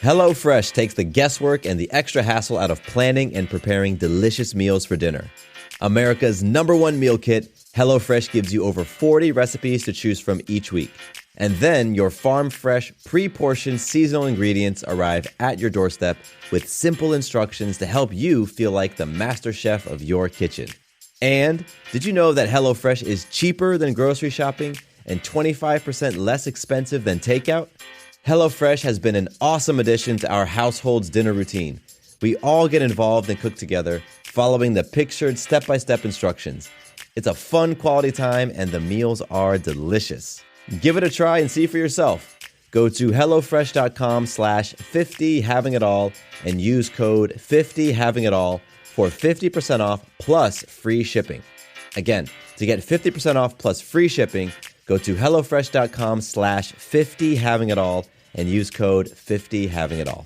HelloFresh takes the guesswork and the extra hassle out of planning and preparing delicious meals for dinner. America's #1 meal kit, HelloFresh gives you over 40 recipes to choose from each week. And then your farm-fresh, pre-portioned seasonal ingredients arrive at your doorstep with simple instructions to help you feel like the master chef of your kitchen. And did you know that HelloFresh is cheaper than grocery shopping and 25% less expensive than takeout? HelloFresh has been an awesome addition to our household's dinner routine. We all get involved and cook together, following the pictured step-by-step instructions. It's a fun quality time, and the meals are delicious. Give it a try and see for yourself. Go to HelloFresh.com/50havingitall and use code 50havingitall for 50% off plus free shipping. Again, to get 50% off plus free shipping, go to HelloFresh.com/50havingitall and use code 50havingitall.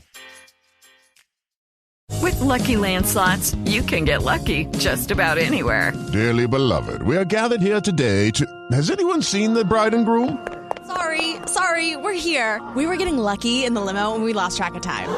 With Lucky Land Slots, you can get lucky just about anywhere. Dearly beloved, we are gathered here today to... Has anyone seen the bride and groom? Sorry, we're here. We were getting lucky in the limo and we lost track of time.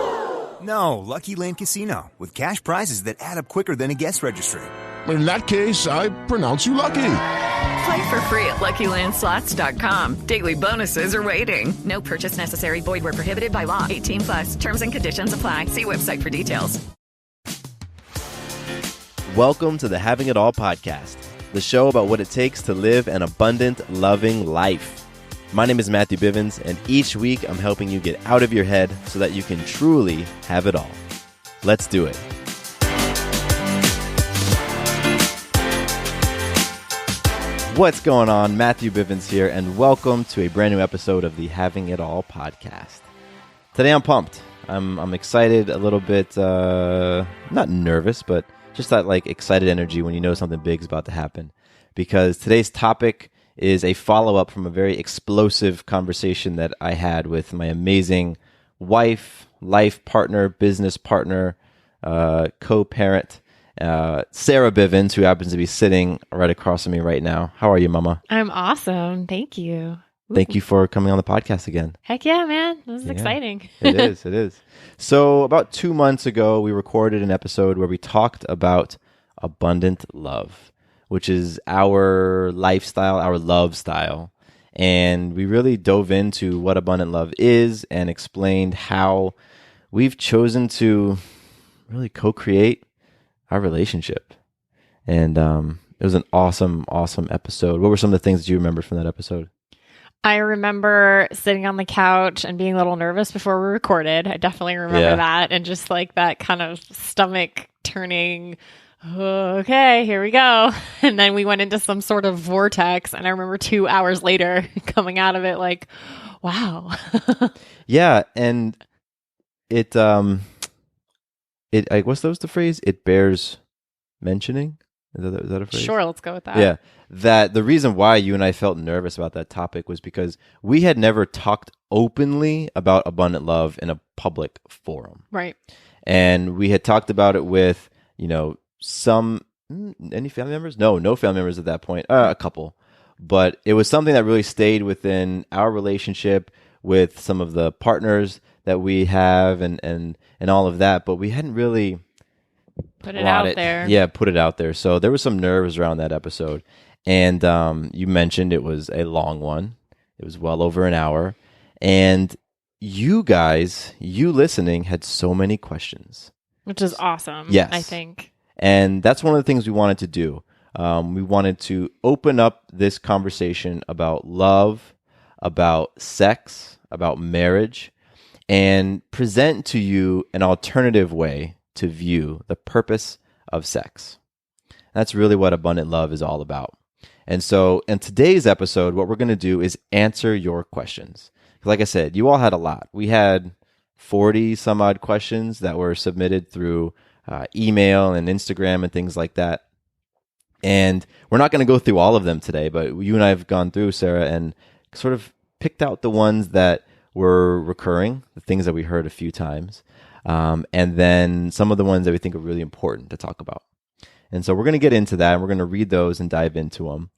No, Lucky Land Casino, with cash prizes that add up quicker than a guest registry. In that case, I pronounce you lucky. Play for free at LuckyLandSlots.com. Daily bonuses are waiting. No purchase necessary. Void where prohibited by law. 18+. Terms and conditions apply. See website for details. Welcome to the Having It All podcast, the show about what it takes to live an abundant, loving life. My name is Matthew Bivens, and each week I'm helping you get out of your head so that you can truly have it all. Let's do it. What's going on? Matthew Bivens here, and welcome to a brand new episode of the Having It All podcast. Today I'm pumped. I'm excited, a little bit, not nervous, but just that excited energy when you know something big is about to happen. Because today's topic is a follow-up from a very explosive conversation that I had with my amazing wife, life partner, business partner, co-parent, Sarah Bivens, who happens to be sitting right across from me right now. How are you, Mama? I'm awesome. Thank you. Thank you for coming on the podcast again. Heck yeah, man. This is exciting. It is. So about 2 months ago, we recorded an episode where we talked about abundant love, which is our lifestyle, our love style. And we really dove into what abundant love is and explained how we've chosen to really co-create our relationship. And it was an awesome episode. What were some of the things that you remember from that episode? I remember sitting on the couch and being a little nervous before we recorded. I definitely remember that. And just that kind of stomach turning, okay, here we go. And then we went into some sort of vortex. And I remember 2 hours later coming out of it wow. Yeah. And it, what's the phrase? It bears mentioning? Is that a phrase? Sure, let's go with that. Yeah. That the reason why you and I felt nervous about that topic was because we had never talked openly about abundant love in a public forum. Right. And we had talked about it with, some, any family members? No family members at that point. A couple. But it was something that really stayed within our relationship with some of the partners that we have and all of that. But we hadn't really put it out there. Yeah, put it out there. So there was some nerves around that episode. And you mentioned it was a long one. It was well over an hour. And you guys, you listening, had so many questions. Which is awesome, yes. I think. And that's one of the things we wanted to do. We wanted to open up this conversation about love, about sex, about marriage, and present to you an alternative way to view the purpose of sex. That's really what abundant love is all about. And so in today's episode, what we're going to do is answer your questions. Like I said, you all had a lot. We had 40 some odd questions that were submitted through email and Instagram and things like that. And we're not going to go through all of them today, but you and I have gone through, Sarah, and sort of picked out the ones that were recurring, the things that we heard a few times, and then some of the ones that we think are really important to talk about. And so we're going to get into that, and we're going to read those and dive into them.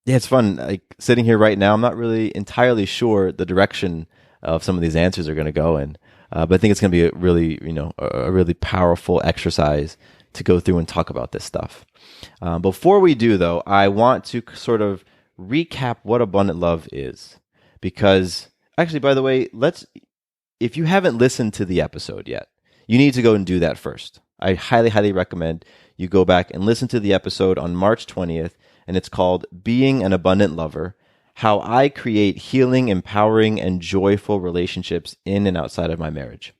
Yeah, it's fun. Like sitting here right now, I'm not really entirely sure the direction of some of these answers are going to go in. But I think it's going to be a really, a really powerful exercise to go through and talk about this stuff. Before we do, though, I want to sort of recap what abundant love is. Because, actually, by the way, if you haven't listened to the episode yet, you need to go and do that first. I highly, highly recommend you go back and listen to the episode on March 20th, and it's called Being an Abundant Lover: How I Create Healing, Empowering, and Joyful Relationships in and Outside of My Marriage.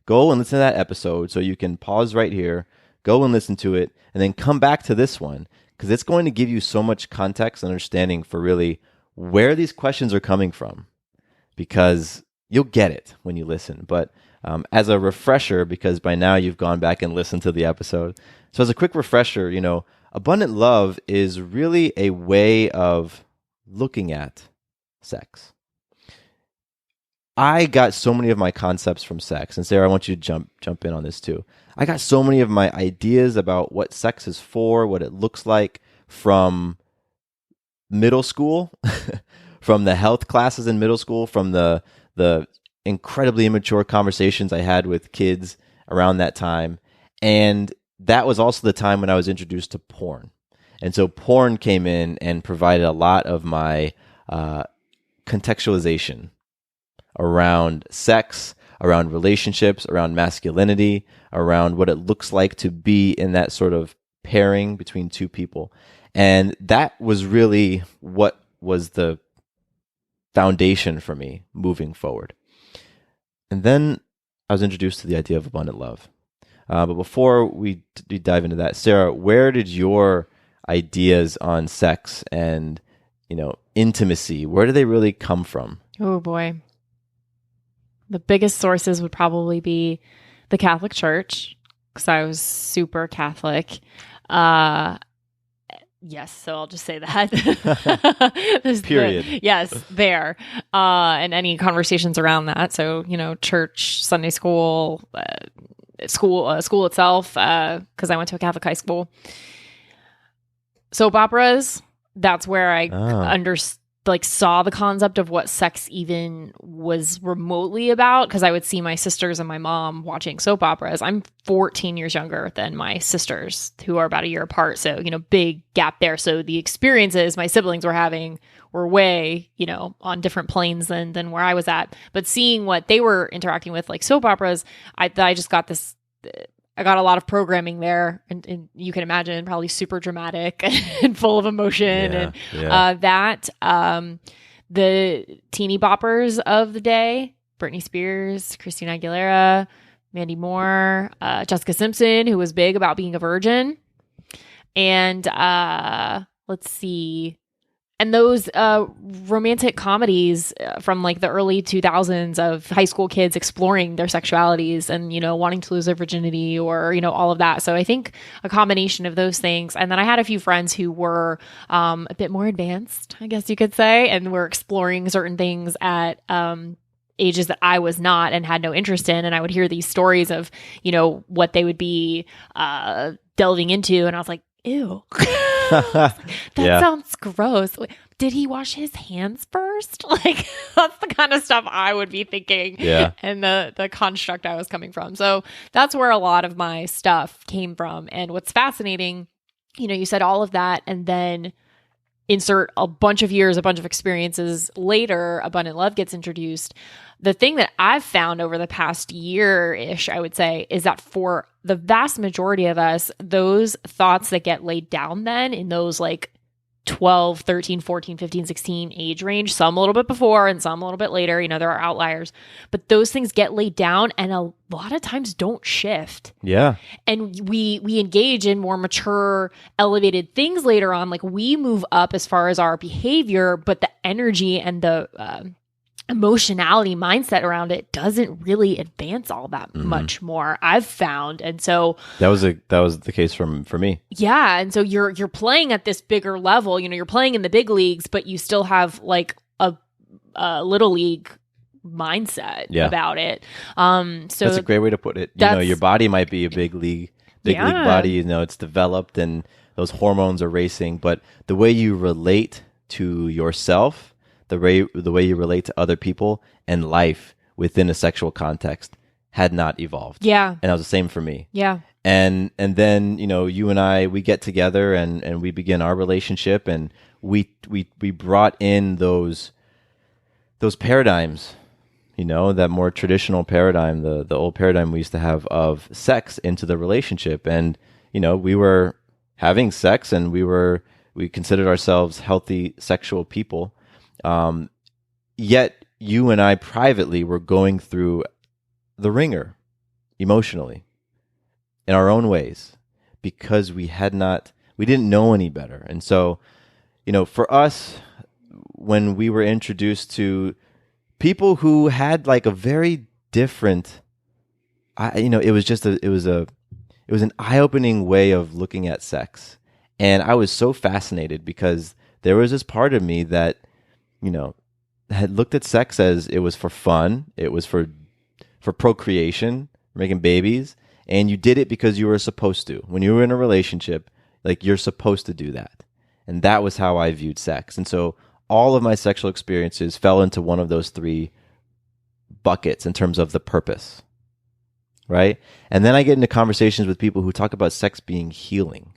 Go and listen to that episode so you can pause right here, go and listen to it, and then come back to this one, because it's going to give you so much context and understanding for really where these questions are coming from, because you'll get it when you listen. But as a refresher, because by now you've gone back and listened to the episode, so as a quick refresher, abundant love is really a way of looking at sex. I got so many of my concepts from sex, and Sarah, I want you to jump in on this too. I got so many of my ideas about what sex is for, what it looks like, from middle school, from the health classes in middle school, from the incredibly immature conversations I had with kids around that time. And that was also the time when I was introduced to porn. And so porn came in and provided a lot of my contextualization around sex, around relationships, around masculinity, around what it looks like to be in that sort of pairing between two people. And that was really what was the foundation for me moving forward. And then I was introduced to the idea of abundant love. But before we dive into that, Sarah, where did your ideas on sex and, intimacy, where do they really come from? Oh boy. The biggest sources would probably be the Catholic Church, because I was super Catholic. Yes, so I'll just say that. Period. Yes, there. And any conversations around that. So, church, Sunday school, school itself, because I went to a Catholic high school. Soap operas, that's where I saw the concept of what sex even was remotely about, because I would see my sisters and my mom watching soap operas. I'm 14 years younger than my sisters, who are about a year apart. So, big gap there. So the experiences my siblings were having were way, on different planes than where I was at. But seeing what they were interacting with, like soap operas, I just got this... I got a lot of programming there, and you can imagine, probably super dramatic and full of emotion. The teeny boppers of the day, Britney Spears, Christina Aguilera, Mandy Moore, Jessica Simpson, who was big about being a virgin. And let's see. And those romantic comedies from like the early 2000s of high school kids exploring their sexualities and, wanting to lose their virginity or, all of that. So I think a combination of those things. And then I had a few friends who were a bit more advanced, I guess you could say, and were exploring certain things at ages that I was not and had no interest in. And I would hear these stories of, what they would be delving into. And I was like, ew. That sounds gross. Did he wash his hands first? Like, that's the kind of stuff I would be thinking. Yeah. And the construct I was coming from. So that's where a lot of my stuff came from. And what's fascinating, you said all of that, and then insert a bunch of years, a bunch of experiences later, abundant love gets introduced. The thing that I've found over the past year-ish, I would say, is that for the vast majority of us, those thoughts that get laid down then in those like 12, 13, 14, 15, 16 age range, some a little bit before and some a little bit later, there are outliers, but those things get laid down and a lot of times don't shift. Yeah. And we engage in more mature, elevated things later on. Like we move up as far as our behavior, but the energy and the emotionality mindset around it doesn't really advance all that much more, I've found. And so that was the case for me. Yeah. And so you're playing at this bigger level, you're playing in the big leagues, but you still have like a little league mindset about it. So that's a great way to put it. Your body might be a big league body, it's developed and those hormones are racing, but the way you relate to yourself, the way you relate to other people and life within a sexual context had not evolved. Yeah. And that was the same for me. Yeah. And then, you and I, we get together and we begin our relationship, and we brought in those paradigms, that more traditional paradigm, the old paradigm we used to have of sex into the relationship. And, we were having sex, and we considered ourselves healthy sexual people. Yet you and I privately were going through the ringer emotionally in our own ways, because we didn't know any better. And so, for us, when we were introduced to people who had like a very different, it was an eye-opening way of looking at sex. And I was so fascinated, because there was this part of me that, had looked at sex as it was for fun, it was for procreation, making babies, and you did it because you were supposed to. When you were in a relationship, like, you're supposed to do that. And that was how I viewed sex. And so all of my sexual experiences fell into one of those three buckets in terms of the purpose, right? And then I get into conversations with people who talk about sex being healing,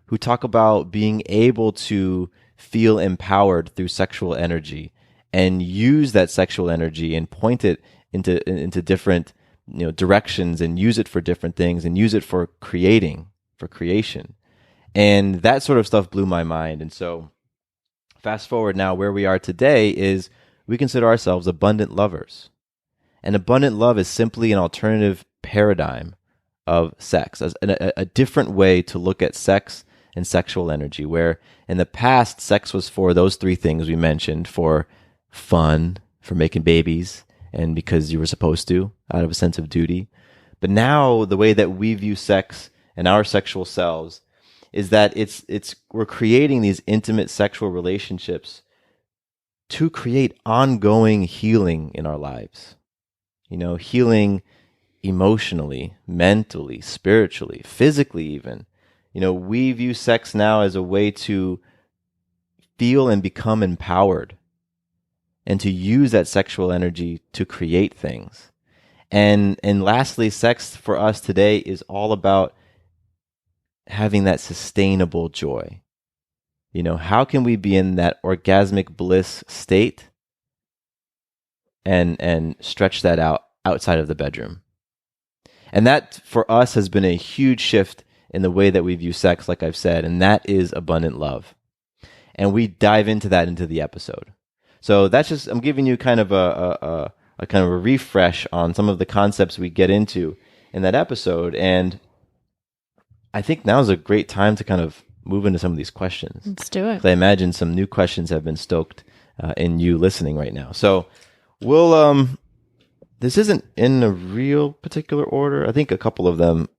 who talk about being able to feel empowered through sexual energy and use that sexual energy and point it into different directions, and use it for different things, and use it for creation. And that sort of stuff blew my mind. And so fast forward now, where we are today is we consider ourselves abundant lovers. And abundant love is simply an alternative paradigm of sex, as a different way to look at sex and sexual energy, where in the past, sex was for those three things we mentioned: for fun, for making babies, and because you were supposed to, out of a sense of duty. But now the way that we view sex and our sexual selves is that we're creating these intimate sexual relationships to create ongoing healing in our lives. Healing emotionally, mentally, spiritually, physically even. We view sex now as a way to feel and become empowered, and to use that sexual energy to create things. And lastly, sex for us today is all about having that sustainable joy. How can we be in that orgasmic bliss state and stretch that outside of the bedroom? And that for us has been a huge shift in the way that we view sex, like I've said, and that is abundant love. And we dive into that into the episode. So that's just, I'm giving you kind of a refresh on some of the concepts we get into in that episode. And I think now is a great time to kind of move into some of these questions. Let's do it. I imagine some new questions have been stoked in you listening right now. So we'll, this isn't in a real particular order. I think a couple of them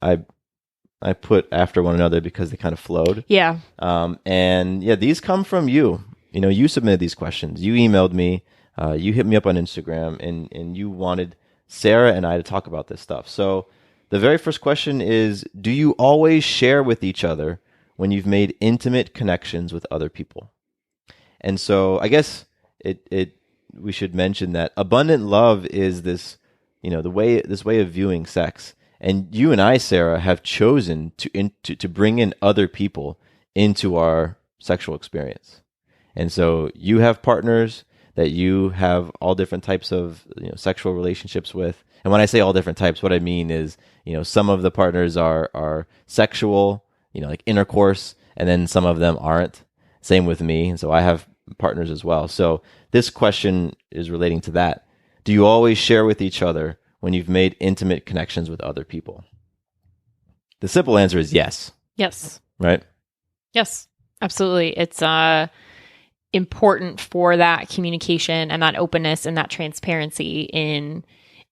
I put after one another because they kind of flowed. Yeah. And yeah, these come from you. You submitted these questions. You emailed me. You hit me up on Instagram, and you wanted Sarah and I to talk about this stuff. So the very first question is, do you always share with each other when you've made intimate connections with other people? And so I guess we should mention that abundant love is this, this way of viewing sex. And you and I, Sarah, have chosen to bring in other people into our sexual experience. And so you have partners that you have all different types of sexual relationships with. And when I say all different types, what I mean is, some of the partners are sexual, like intercourse, and then some of them aren't. Same with me. And so I have partners as well. So this question is relating to that. Do you always share with each other when you've made intimate connections with other people? The simple answer is yes. Yes. Right? Yes, absolutely. It's important for that communication and that openness and that transparency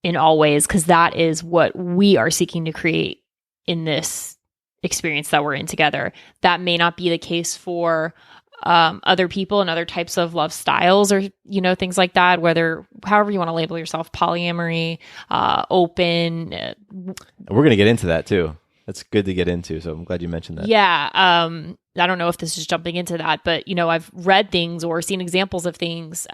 in all ways, because that is what we are seeking to create in this experience that we're in together. That may not be the case for other people and other types of love styles, or things like that, however you want to label yourself, polyamory, open. We're going to get into that too. That's good to get into, so I'm glad you mentioned that. Yeah. I don't know if this is jumping into that, but I've read things or seen examples of things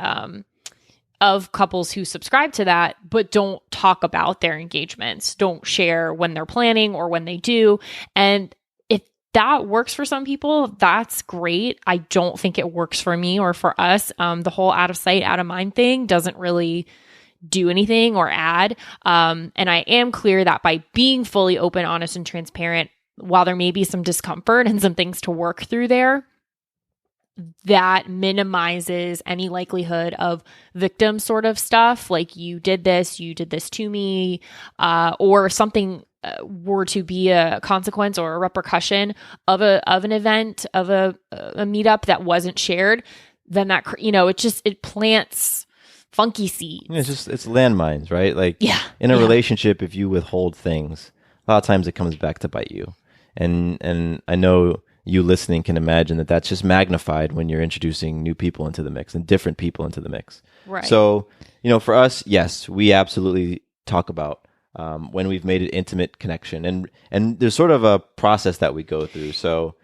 of couples who subscribe to that, but don't talk about their engagements, don't share when they're planning or when they do. And if that works for some people, that's great. I don't think it works for me or for us. The whole out of sight, out of mind thing doesn't really do anything or add. And I am clear that by being fully open, honest, and transparent, while there may be some discomfort and some things to work through there, that minimizes any likelihood of victim sort of stuff, like you did this to me, or something were to be a consequence or a repercussion of an event, of a meetup that wasn't shared. Then that it plants funky seeds. It's landmines, right? Like in a relationship, if you withhold things, a lot of times it comes back to bite you. And I know you listening can imagine that that's just magnified when you're introducing new people into the mix and different people into the mix. Right. So, for us, yes, we absolutely talk about when we've made an intimate connection, and there's sort of a process that we go through. So,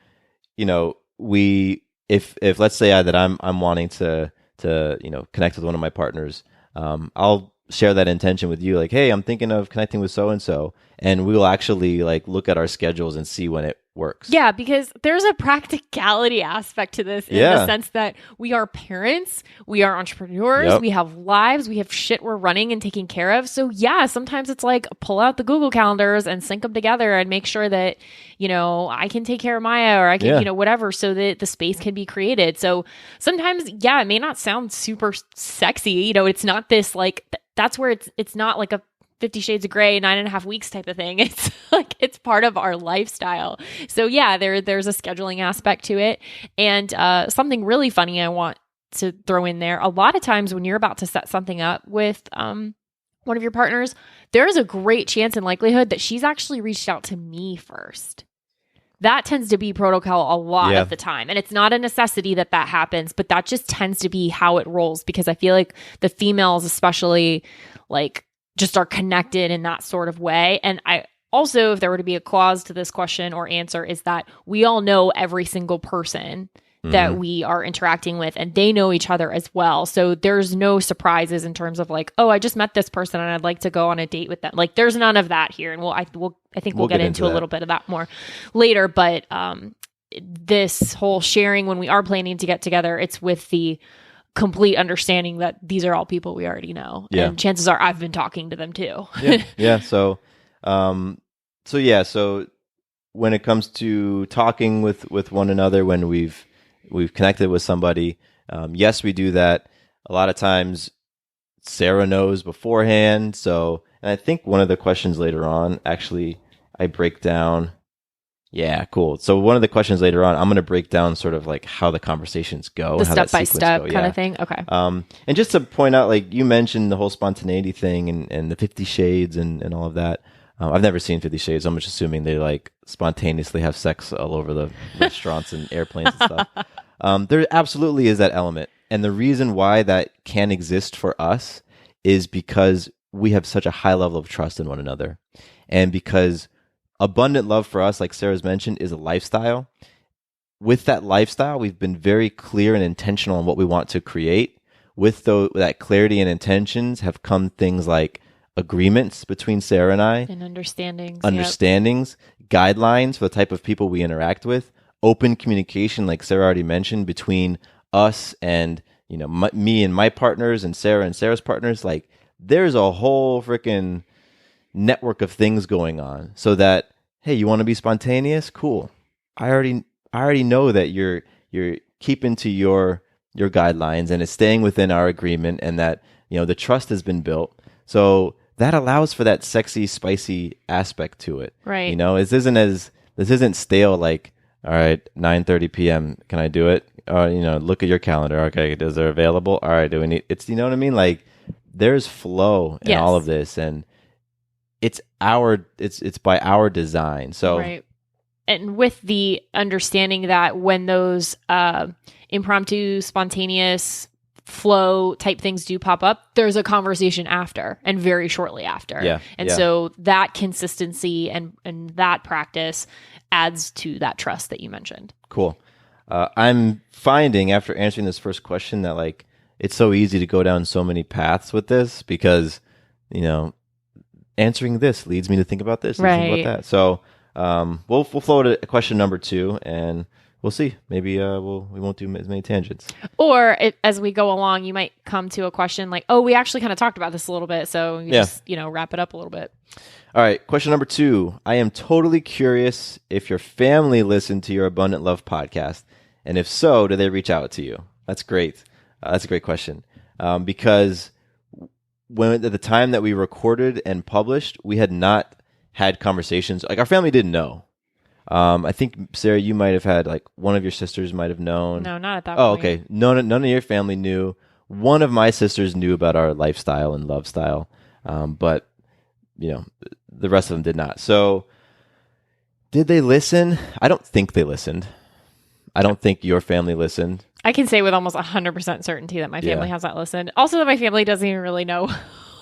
if let's say that I'm wanting to connect with one of my partners, I'll share that intention with you, like, hey, I'm thinking of connecting with so and so, and we will actually look at our schedules and see when it works. Yeah, because there's a practicality aspect to this in the sense that we are parents, we are entrepreneurs, we have lives, we have shit we're running and taking care of. So sometimes it's like pull out the Google calendars and sync them together and make sure that, I can take care of Maya or I can, whatever, so that the space can be created. So sometimes, it may not sound super sexy. It's not this that's where it's not like a 50 Shades of Grey, 9.5 weeks type of thing. It's it's part of our lifestyle. So there's a scheduling aspect to it. And something really funny I want to throw in there. A lot of times when you're about to set something up with one of your partners, there is a great chance and likelihood that she's actually reached out to me first. That tends to be protocol a lot of the time. And it's not a necessity that happens, but that just tends to be how it rolls, because I feel like the females especially just are connected in that sort of way. And I also, if there were to be a clause to this question or answer, is that we all know every single person that we are interacting with, and they know each other as well. So there's no surprises in terms of oh, I just met this person and I'd like to go on a date with them. There's none of that here. And I think we'll get into a little bit of that more later. But this whole sharing, when we are planning to get together, it's with the complete understanding that these are all people we already know. Yeah. And chances are I've been talking to them too. So when it comes to talking with one another, when we've connected with somebody, yes, we do that. A lot of times Sarah knows beforehand. So, and I think one of the questions later on, actually, I break down. Yeah, cool. So one of the questions later on, I'm going to break down sort of how the conversations go. The step-by-step kind of thing? Okay. And just to point out, you mentioned the whole spontaneity thing and the 50 Shades and all of that. I've never seen 50 Shades. I'm just assuming they spontaneously have sex all over the restaurants and airplanes and stuff. There absolutely is that element. And the reason why that can exist for us is because we have such a high level of trust in one another. And because abundant love for us, like Sarah's mentioned, is a lifestyle. With that lifestyle, we've been very clear and intentional on what we want to create. With that clarity and intentions have come things like agreements between Sarah and I. And understandings. Guidelines for the type of people we interact with. Open communication, like Sarah already mentioned, between us and me and my partners and Sarah's partners. There's a whole freaking network of things going on, so that, hey, you want to be spontaneous? Cool. I already know that you're keeping to your guidelines and it's staying within our agreement, and that the trust has been built. So that allows for that sexy, spicy aspect to it. Right. This isn't stale. All right, 9:30 p.m. Can I do it? Look at your calendar. Okay, is there available? All right, do we need? It's what I mean. There's flow in all of this, and it's by our design. So right. And with the understanding that when those impromptu, spontaneous flow type things do pop up, there's a conversation after, and very shortly after. Yeah. And so that consistency and that practice adds to that trust that you mentioned. Cool. I'm finding after answering this first question that like it's so easy to go down so many paths with this because, answering this leads me to think about this, and think about that. So we'll flow to question number 2, and we'll see. Maybe we won't do as many tangents. Or as we go along, you might come to a question like, oh, we actually kind of talked about this a little bit. So just, wrap it up a little bit. All right. Question number 2. I am totally curious if your family listened to your Abundant Love podcast. And if so, do they reach out to you? That's great. That's a great question. Because at the time that we recorded and published, we had not had conversations. Like our family didn't know. I think, Sarah, you might have had, like, one of your sisters might have known. No, not at that point. Oh, okay. None of your family knew. One of my sisters knew about our lifestyle and love style, but, the rest of them did not. So, did they listen? I don't think they listened. I don't think your family listened. I can say with almost 100% certainty that my family has not listened. Also, that my family doesn't even really know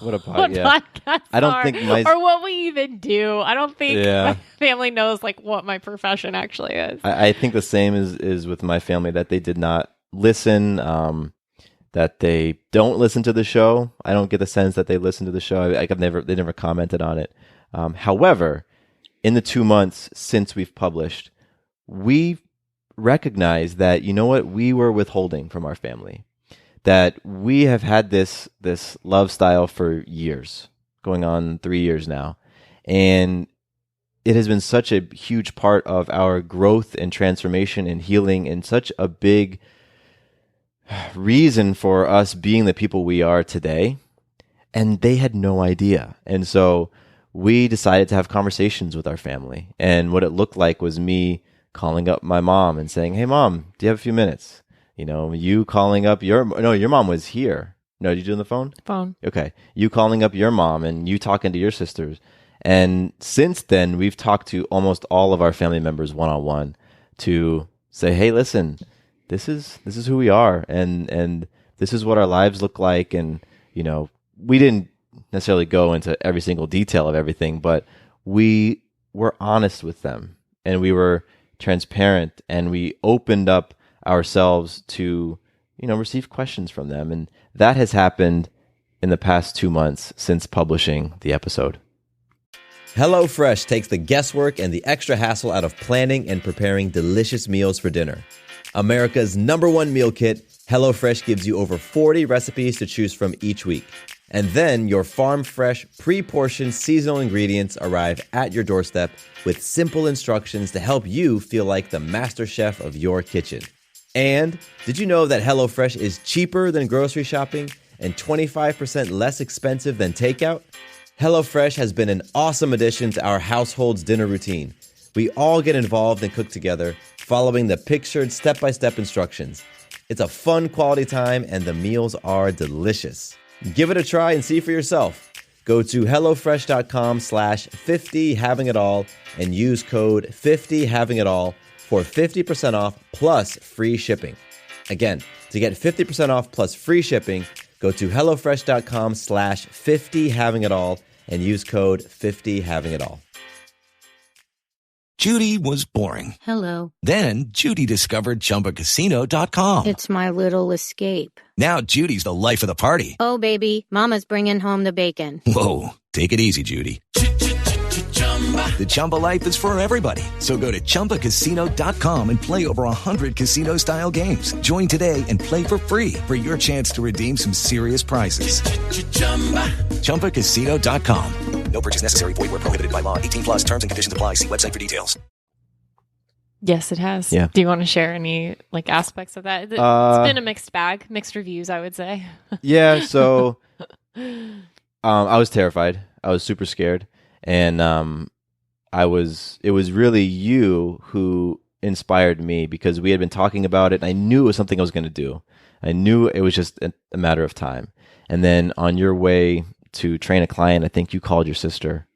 what podcasts I don't think or what we even do. I don't think my family knows like what my profession actually is. I think the same is with my family, that they did not listen, that they don't listen to the show. I don't get the sense that they listen to the show. They never commented on it. However, in the 2 months since we've published, we recognize that, we were withholding from our family, that we have had this love style for years, going on 3 years now. And it has been such a huge part of our growth and transformation and healing, and such a big reason for us being the people we are today. And they had no idea. And so we decided to have conversations with our family. And what it looked like was me calling up my mom and saying, "Hey, Mom, do you have a few minutes?" You calling up your mom was here. No, did you do it on the phone? Phone. Okay. You calling up your mom and you talking to your sisters. And since then, we've talked to almost all of our family members one-on-one to say, "Hey, listen, this is who we are, and this is what our lives look like." And, we didn't necessarily go into every single detail of everything, but we were honest with them, and we were transparent, and we opened up ourselves to, receive questions from them. And that has happened in the past 2 months since publishing the episode. HelloFresh takes the guesswork and the extra hassle out of planning and preparing delicious meals for dinner. America's #1 meal kit, HelloFresh gives you over 40 recipes to choose from each week. And then your farm-fresh, pre-portioned seasonal ingredients arrive at your doorstep with simple instructions to help you feel like the master chef of your kitchen. And did you know that HelloFresh is cheaper than grocery shopping and 25% less expensive than takeout? HelloFresh has been an awesome addition to our household's dinner routine. We all get involved and cook together, following the pictured step-by-step instructions. It's a fun quality time, and the meals are delicious. Give it a try and see for yourself. Go to HelloFresh.com/50havingitall and use code 50havingitall for 50% off plus free shipping. Again, to get 50% off plus free shipping, go to HelloFresh.com/50havingitall and use code 50havingitall. Judy was boring. Hello. Then Judy discovered ChumbaCasino.com. It's my little escape. Now Judy's the life of the party. Oh, baby, mama's bringing home the bacon. Whoa, take it easy, Judy. The Chumba life is for everybody. So go to ChumbaCasino.com and play over 100 casino-style games. Join today and play for free for your chance to redeem some serious prizes. ChumbaCasino.com. No purchase necessary. Void where prohibited by law. 18+ terms and conditions apply. See website for details. Yes, it has. Yeah. Do you want to share any aspects of that? It's been a mixed bag, mixed reviews, I would say. Yeah. So, I was terrified. I was super scared, and it was really you who inspired me, because we had been talking about it. And I knew it was something I was going to do. I knew it was just a matter of time. And then on your way to train a client, I think you called your sister,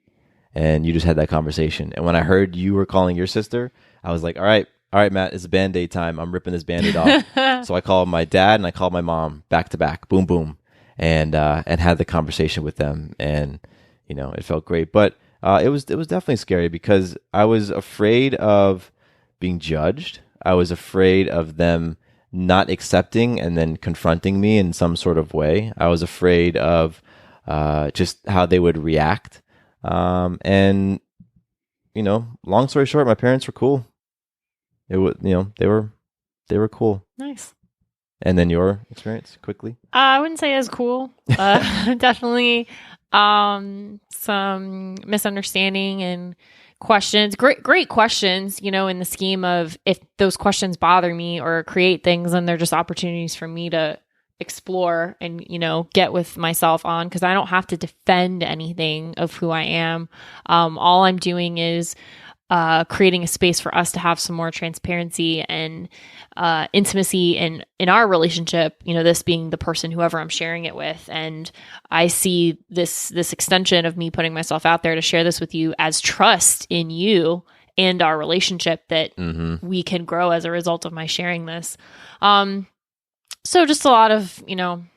and you just had that conversation. And when I heard you were calling your sister, I was like, all right, Matt, it's Band-Aid time. I'm ripping this Band-Aid off. So I called my dad and I called my mom back to back, boom, boom, and had the conversation with them. And, it felt great. But it was definitely scary, because I was afraid of being judged. I was afraid of them not accepting and then confronting me in some sort of way. I was afraid of just how they would react. And, long story short, my parents were cool. They were cool. Nice. And then your experience quickly? I wouldn't say as cool. Definitely some misunderstanding and questions. Great questions, in the scheme of if those questions bother me or create things, then they're just opportunities for me to explore and, get with myself on, because I don't have to defend anything of who I am. All I'm doing is creating a space for us to have some more transparency and intimacy in our relationship, this being the person, whoever I'm sharing it with. And I see this extension of me putting myself out there to share this with you as trust in you and our relationship that we can grow as a result of my sharing this. So just a lot of, don't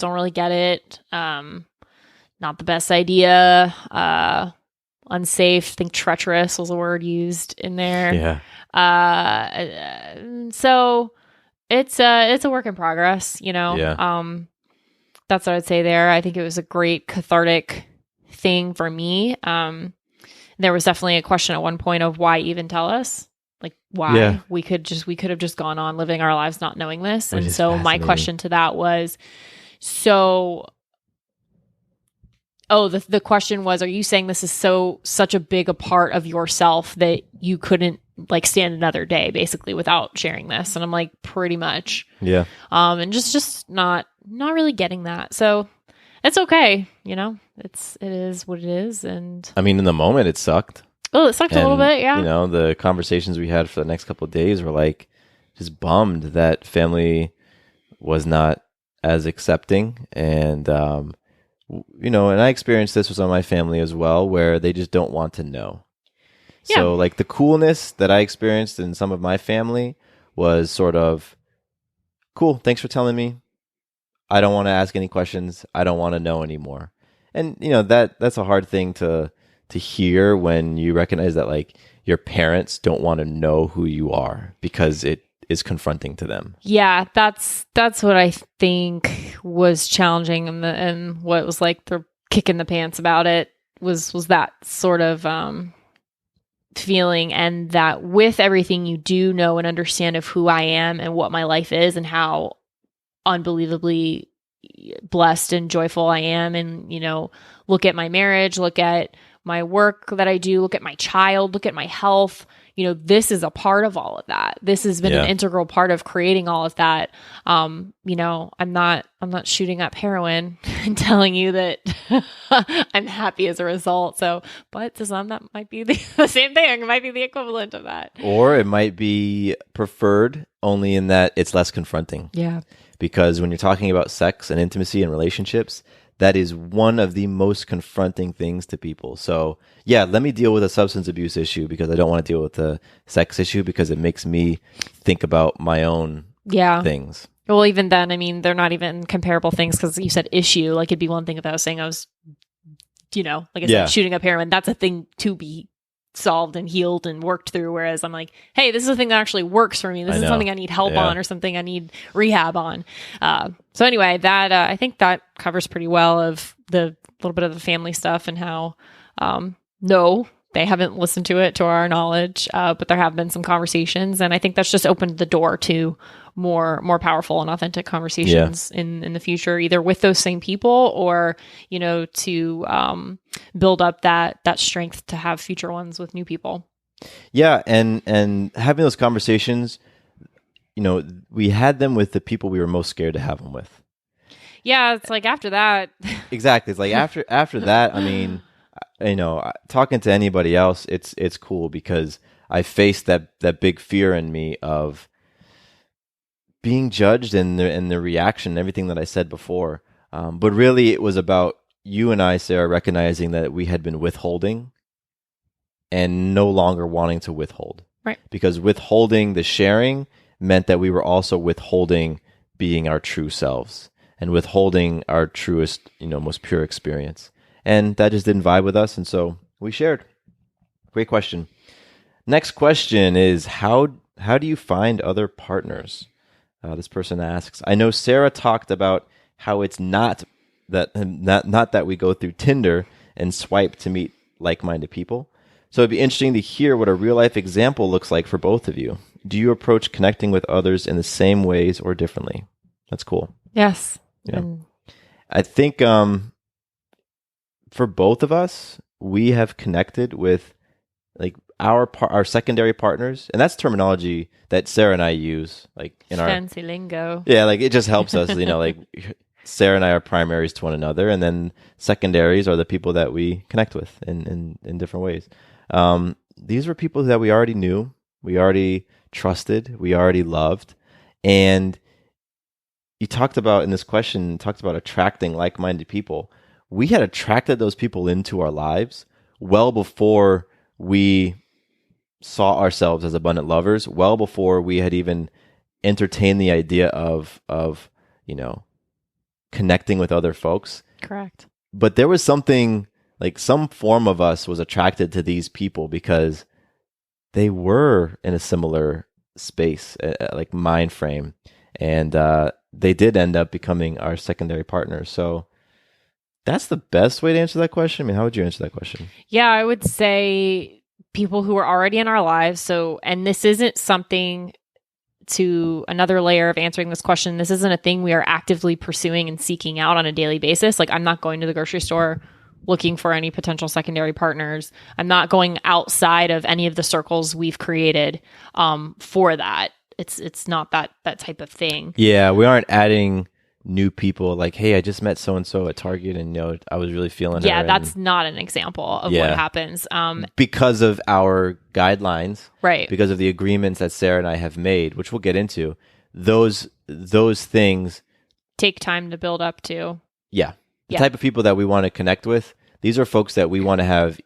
really get it. Not the best idea. Unsafe. I think treacherous was a word used in there. Yeah. So it's a work in progress, Yeah. That's what I'd say there. I think it was a great cathartic thing for me. There was definitely a question at one point of why even tell us? Like why? Yeah. we could have just gone on living our lives not knowing this. Which And is so my fascinating. question to that was, the question was, are you saying this is such a big a part of yourself that you couldn't stand another day basically without sharing this? And I'm like, pretty much. Yeah. And just not really getting that. So it's okay. It is what it is. And I mean, in the moment, it sucked. it sucked a little bit. Yeah. The conversations we had for the next couple of days were just bummed that family was not as accepting. And, and I experienced this with some of my family as well, where they just don't want to know. Yeah. So the coolness that I experienced in some of my family was sort of, cool, thanks for telling me. I don't want to ask any questions. I don't want to know anymore. And, that's a hard thing to hear when you recognize that your parents don't want to know who you are because it is confronting to them. Yeah, that's what I think was challenging, and what was the kick in the pants about it was that sort of feeling, and that with everything you do know and understand of who I am and what my life is and how unbelievably blessed and joyful I am, and look at my marriage, look at my work that I do, look at my child, look at my health. This is a part of all of that. This has been an integral part of creating all of that. I'm not shooting up heroin and telling you that I'm happy as a result. So, but to some, that might be the same thing. It might be the equivalent of that. Or it might be preferred only in that it's less confronting. Yeah. Because when you're talking about sex and intimacy and relationships, that is one of the most confronting things to people. So, yeah, let me deal with a substance abuse issue because I don't want to deal with the sex issue because it makes me think about my own things. Well, even then, I mean, they're not even comparable things because you said issue. It'd be one thing if I was saying I was, said, shooting up heroin. That's a thing to be solved and healed and worked through. Whereas I'm like, hey, this is a thing that actually works for me. This is something I need help on or something I need rehab on. So anyway, that I think that covers pretty well of the little bit of the family stuff and how, no, they haven't listened to it to our knowledge, but there have been some conversations. And I think that's just opened the door to more powerful and authentic conversations in the future, either with those same people or, to build up that strength to have future ones with new people. Yeah. And having those conversations, we had them with the people we were most scared to have them with. Yeah. It's after that. Exactly. It's after that, I mean, talking to anybody else, it's cool because I faced that big fear in me of being judged and the reaction, everything that I said before. But really it was about you and I, Sarah, recognizing that we had been withholding and no longer wanting to withhold. Right. Because withholding the sharing meant that we were also withholding being our true selves and withholding our truest, most pure experience. And that just didn't vibe with us. And so we shared. Great question. Next question is, how how do you find other partners? This person asks. I know Sarah talked about how it's not that we go through Tinder and swipe to meet like-minded people. So it'd be interesting to hear what a real-life example looks like for both of you. Do you approach connecting with others in the same ways or differently? That's cool. Yes. Yeah. I think for both of us, we have connected with like our secondary partners, and that's terminology that Sarah and I use, like in our fancy lingo. Yeah, like it just helps us, like Sarah and I are primaries to one another, and then secondaries are the people that we connect with in different ways. These were people that we already knew, we already trusted, we already loved, and you talked about in this question, attracting like-minded people. We had attracted those people into our lives well before we saw ourselves as abundant lovers, well before we had even entertained the idea of connecting with other folks. Correct. But there was something, like some form of us was attracted to these people because they were in a similar space, like mind frame, and they did end up becoming our secondary partners. So that's the best way to answer that question. I mean, how would you answer that question? Yeah, I would say people who are already in our lives. So, and this isn't something, to another layer of answering this question, this isn't a thing we are actively pursuing and seeking out on a daily basis. Like, I'm not going to the grocery store looking for any potential secondary partners. I'm not going outside of any of the circles we've created for that. It's not that type of thing. Yeah, we aren't adding new people like, hey, I just met so-and-so at Target and I was really feeling her. Yeah, that's not an example of what happens. Because of our guidelines, right? Because of the agreements that Sarah and I have made, which we'll get into, those things take time to build up to. Yeah. The type of people that we want to connect with, these are folks that we want to have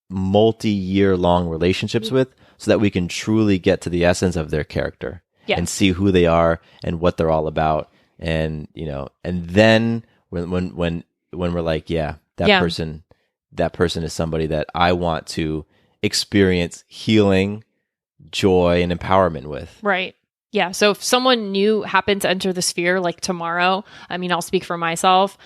multi-year long relationships with so that we can truly get to the essence of their character and see who they are and what they're all about. And and then when we're like, that person is somebody that I want to experience healing, joy, and empowerment with. Right. Yeah. So if someone new happened to enter the sphere like tomorrow, I mean, I'll speak for myself,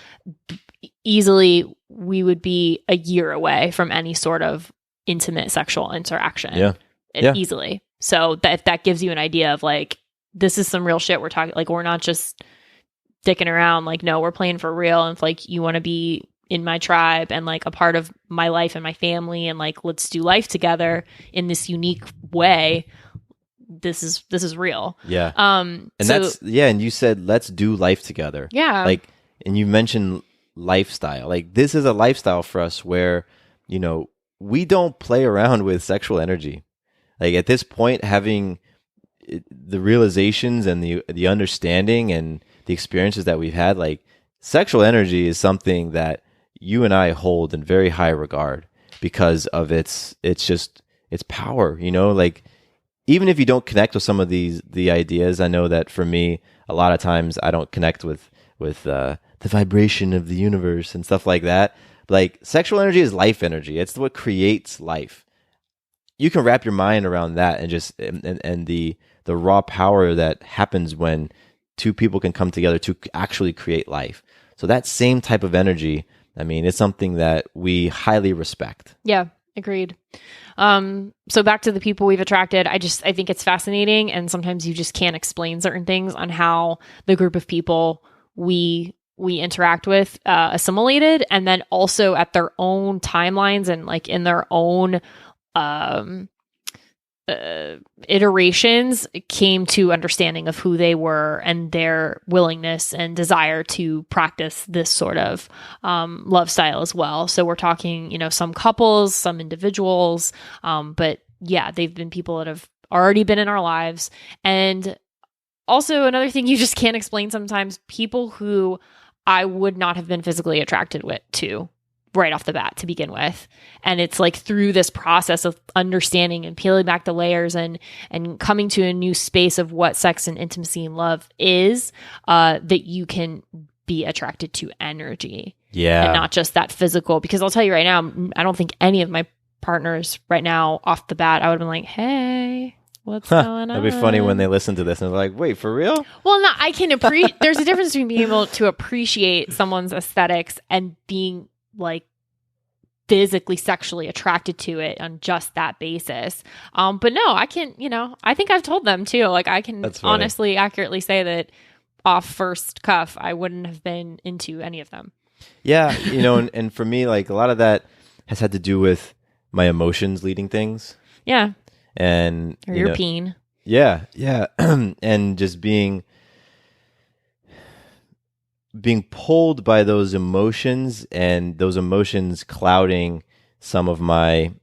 easily we would be a year away from any sort of intimate sexual interaction. Yeah. Easily. So if that gives you an idea of like, this is some real shit we're talking, like, we're not just dicking around, like, no, we're playing for real. And if like you want to be in my tribe and like a part of my life and my family and like, let's do life together in this unique way, this is real. Yeah. And and you said, let's do life together. Yeah. Like, and you mentioned lifestyle. Like, this is a lifestyle for us where, we don't play around with sexual energy. Like, at this point, having the realizations and the understanding and the experiences that we've had, like, sexual energy is something that you and I hold in very high regard because of its power, like, even if you don't connect with some of the ideas, I know that for me, a lot of times I don't connect with the vibration of the universe and stuff like that. Like, sexual energy is life energy. It's what creates life. You can wrap your mind around that and just and the raw power that happens when two people can come together to actually create life. So that same type of energy, I mean, it's something that we highly respect. Yeah, agreed. So back to the people we've attracted, I think it's fascinating, and sometimes you just can't explain certain things on how the group of people we interact with assimilated, and then also at their own timelines and like in their own iterations came to understanding of who they were and their willingness and desire to practice this sort of love style as well. So we're talking, some couples, some individuals, but yeah, they've been people that have already been in our lives. And also another thing you just can't explain sometimes, people who I would not have been physically attracted to right off the bat to begin with. And it's like through this process of understanding and peeling back the layers and coming to a new space of what sex and intimacy and love is, that you can be attracted to energy. Yeah. And not just that physical. Because I'll tell you right now, I don't think any of my partners right now off the bat, I would have been like, hey, What's going on? That'd be funny when they listen to this and they're like, wait, for real? Well, no, I can appreciate. There's a difference between being able to appreciate someone's aesthetics and being like physically, sexually attracted to it on just that basis. But no, I can, I think I've told them too. Like I can honestly, accurately say that off first cuff, I wouldn't have been into any of them. Yeah. And for me, like a lot of that has had to do with my emotions leading things. Yeah. And or your peen. Yeah. And just being pulled by those emotions and those emotions clouding some of my,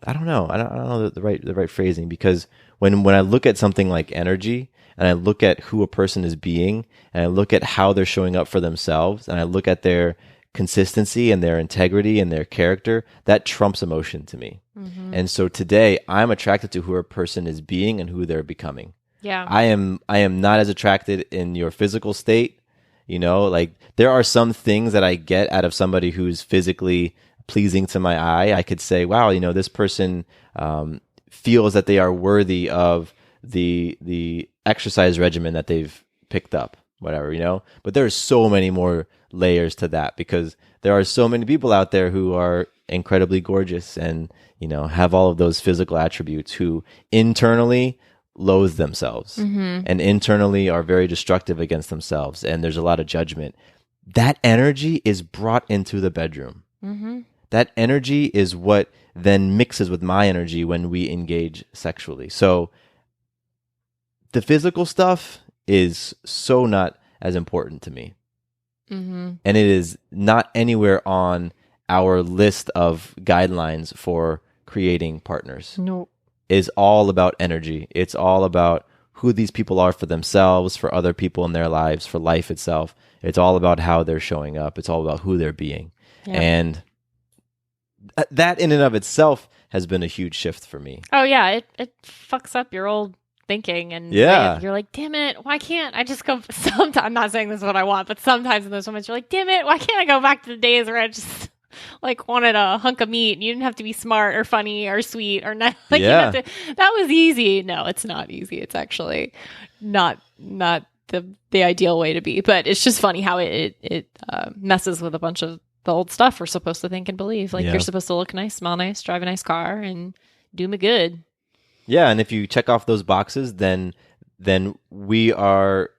I don't know the right phrasing, because when I look at something like energy and I look at who a person is being and I look at how they're showing up for themselves and I look at their consistency and their integrity and their character, that trumps emotion to me. Mm-hmm. And so today I'm attracted to who a person is being and who they're becoming. Yeah. I am not as attracted in your physical state. Like there are some things that I get out of somebody who's physically pleasing to my eye. I could say, wow, this person feels that they are worthy of the exercise regimen that they've picked up, whatever, But there's so many more layers to that because there are so many people out there who are incredibly gorgeous and, have all of those physical attributes who internally loathe themselves and internally are very destructive against themselves. And there's a lot of judgment. That energy is brought into the bedroom. Mm-hmm. That energy is what then mixes with my energy when we engage sexually. So the physical stuff is so not as important to me. Mm-hmm. And it is not anywhere on our list of guidelines for creating partners. Nope. Is all about energy. It's all about who these people are for themselves, for other people in their lives, for life itself. It's all about how they're showing up. It's all about who they're being. Yeah. And that in and of itself has been a huge shift for me. Oh yeah, it fucks up your old thinking and you're like, damn it, why can't I just go sometimes? I'm not saying this is what I want, but sometimes in those moments you're like, damn it, why can't I go back to the days where I just like wanted a hunk of meat and you didn't have to be smart or funny or sweet or not, like you have to, that was easy. No, it's not easy. It's actually not the ideal way to be, but it's just funny how it messes with a bunch of the old stuff we're supposed to think and believe. Like you're supposed to look nice, smell nice, drive a nice car, and do me good. Yeah, and if you check off those boxes, then we are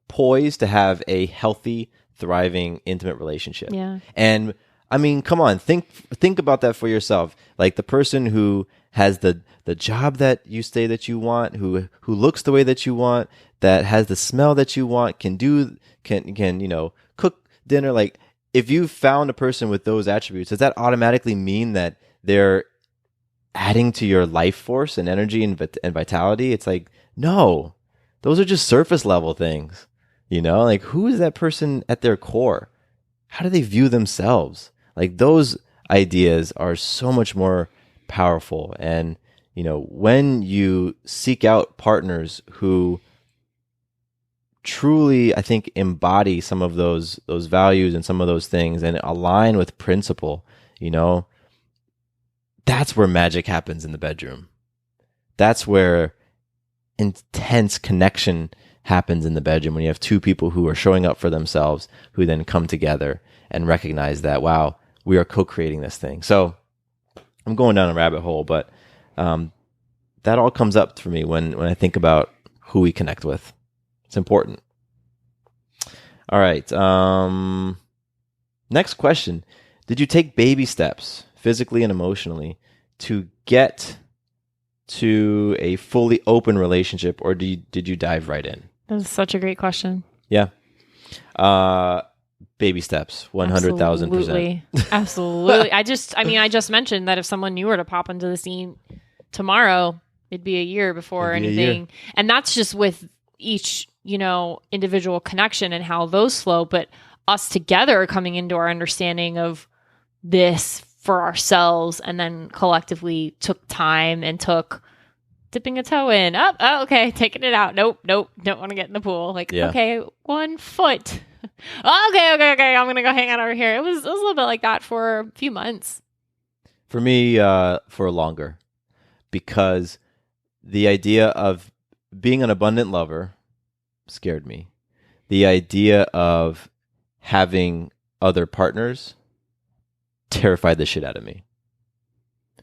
poised to have a healthy, thriving, intimate relationship. Yeah. And I mean, come on, think about that for yourself. Like the person who has the job that you say that you want, who looks the way that you want, that has the smell that you want, can cook dinner. Like if you found a person with those attributes, does that automatically mean that they're adding to your life force and energy and vitality? It's like, no, those are just surface level things. Like who is that person at their core? How do they view themselves? Like those ideas are so much more powerful. And, when you seek out partners who truly, I think, embody some of those values and some of those things and align with principle, that's where magic happens in the bedroom. That's where intense connection happens in the bedroom, when you have two people who are showing up for themselves, who then come together and recognize that, wow, we are co-creating this thing. So I'm going down a rabbit hole, but that all comes up for me when I think about who we connect with. It's important. All right. Next question. Did you take baby steps, physically and emotionally, to get to a fully open relationship, or did you dive right in? That's such a great question. Yeah. Baby steps, 100,000%. Absolutely. I just mentioned that if someone new were to pop into the scene tomorrow, it'd be a year before anything. And that's just with each, individual connection and how those flow. But us together coming into our understanding of this for ourselves, and then collectively took time and took dipping a toe in. Oh, okay, taking it out. Nope, don't want to get in the pool. Like, okay, 1 foot. Okay, I'm gonna go hang out over here. It was a little bit like that for a few months. For me, for longer, because the idea of being an abundant lover scared me. The idea of having other partners terrified the shit out of me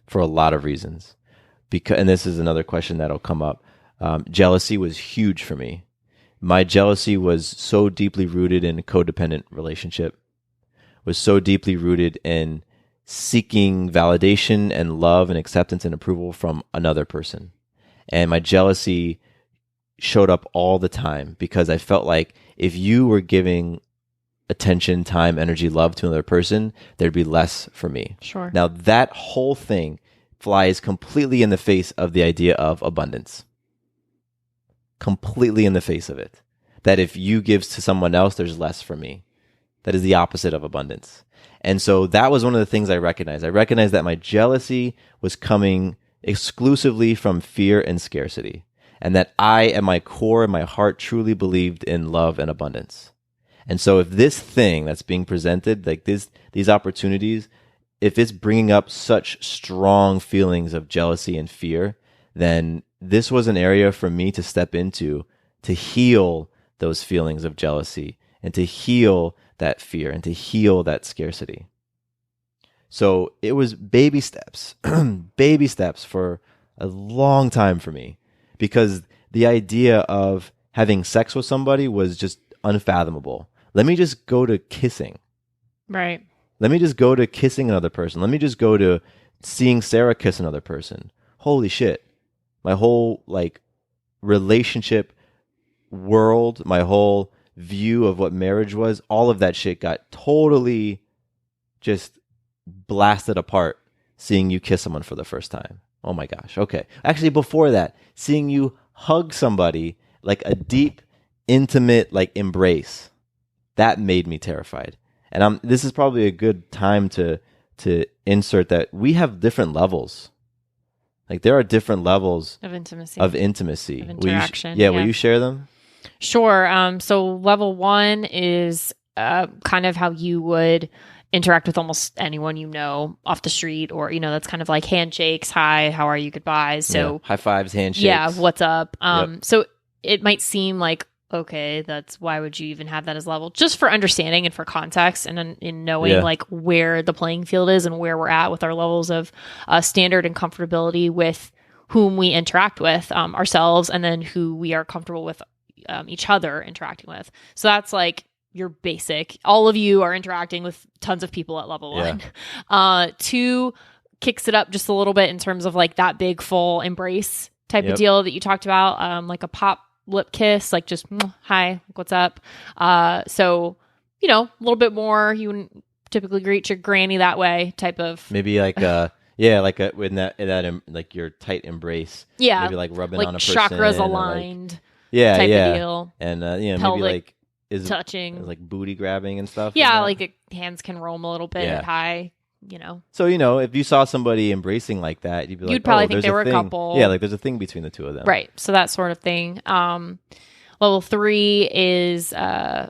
for a lot of reasons. And this is another question that'll come up. Jealousy was huge for me. My jealousy was so deeply rooted in a codependent relationship, was so deeply rooted in seeking validation and love and acceptance and approval from another person. And my jealousy showed up all the time because I felt like if you were giving attention, time, energy, love to another person, there'd be less for me. Sure. Now, that whole thing flies completely in the face of the idea of abundance. Completely in the face of it. That if you give to someone else, there's less for me. That is the opposite of abundance. And so that was one of the things I recognized. I recognized that my jealousy was coming exclusively from fear and scarcity. And that I, at my core, in my heart, truly believed in love and abundance. And so if this thing that's being presented, like these opportunities, if it's bringing up such strong feelings of jealousy and fear, then this was an area for me to step into to heal those feelings of jealousy and to heal that fear and to heal that scarcity. So it was baby steps, baby steps for a long time for me, because the idea of having sex with somebody was just unfathomable. Let me just go to kissing. Right. Let me just go to kissing another person. Let me just go to seeing Sarah kiss another person. Holy shit. My whole relationship world, my whole view of what marriage was, all of that shit got totally just blasted apart seeing you kiss someone for the first time. Oh my gosh. Okay. Actually, before that, seeing you hug somebody, like a deep, intimate, embrace, that made me terrified. And this is probably a good time to insert that we have different levels. Like there are different levels of intimacy. Of interaction. Will you share them? Sure. So level 1 is kind of how you would interact with almost anyone you know off the street, or that's kind of like handshakes, hi, how are you, goodbyes. So high fives, handshakes. Yeah, what's up? Yep. So it might seem like, okay, that's why would you even have that as level? Just for understanding and for context, and in knowing where the playing field is and where we're at with our levels of standard and comfortability with whom we interact with, ourselves, and then who we are comfortable with each other interacting with. So that's like your basic. All of you are interacting with tons of people at level 1. 2 kicks it up just a little bit in terms of like that big full embrace type of deal that you talked about, like a pop lip kiss, like just hi, what's up? So a little bit more. You wouldn't typically greet your granny that way, type of maybe like in that like your tight embrace. Yeah, maybe like rubbing on a person, chakras aligned. Type of deal. And pelvic maybe like touching, like booty grabbing and stuff. Yeah, like the hands can roam a little bit at high. So if you saw somebody embracing like that, you'd be like, you'd probably think they were a couple. Yeah, like there's a thing between the two of them, right? So that sort of thing. Level 3 is I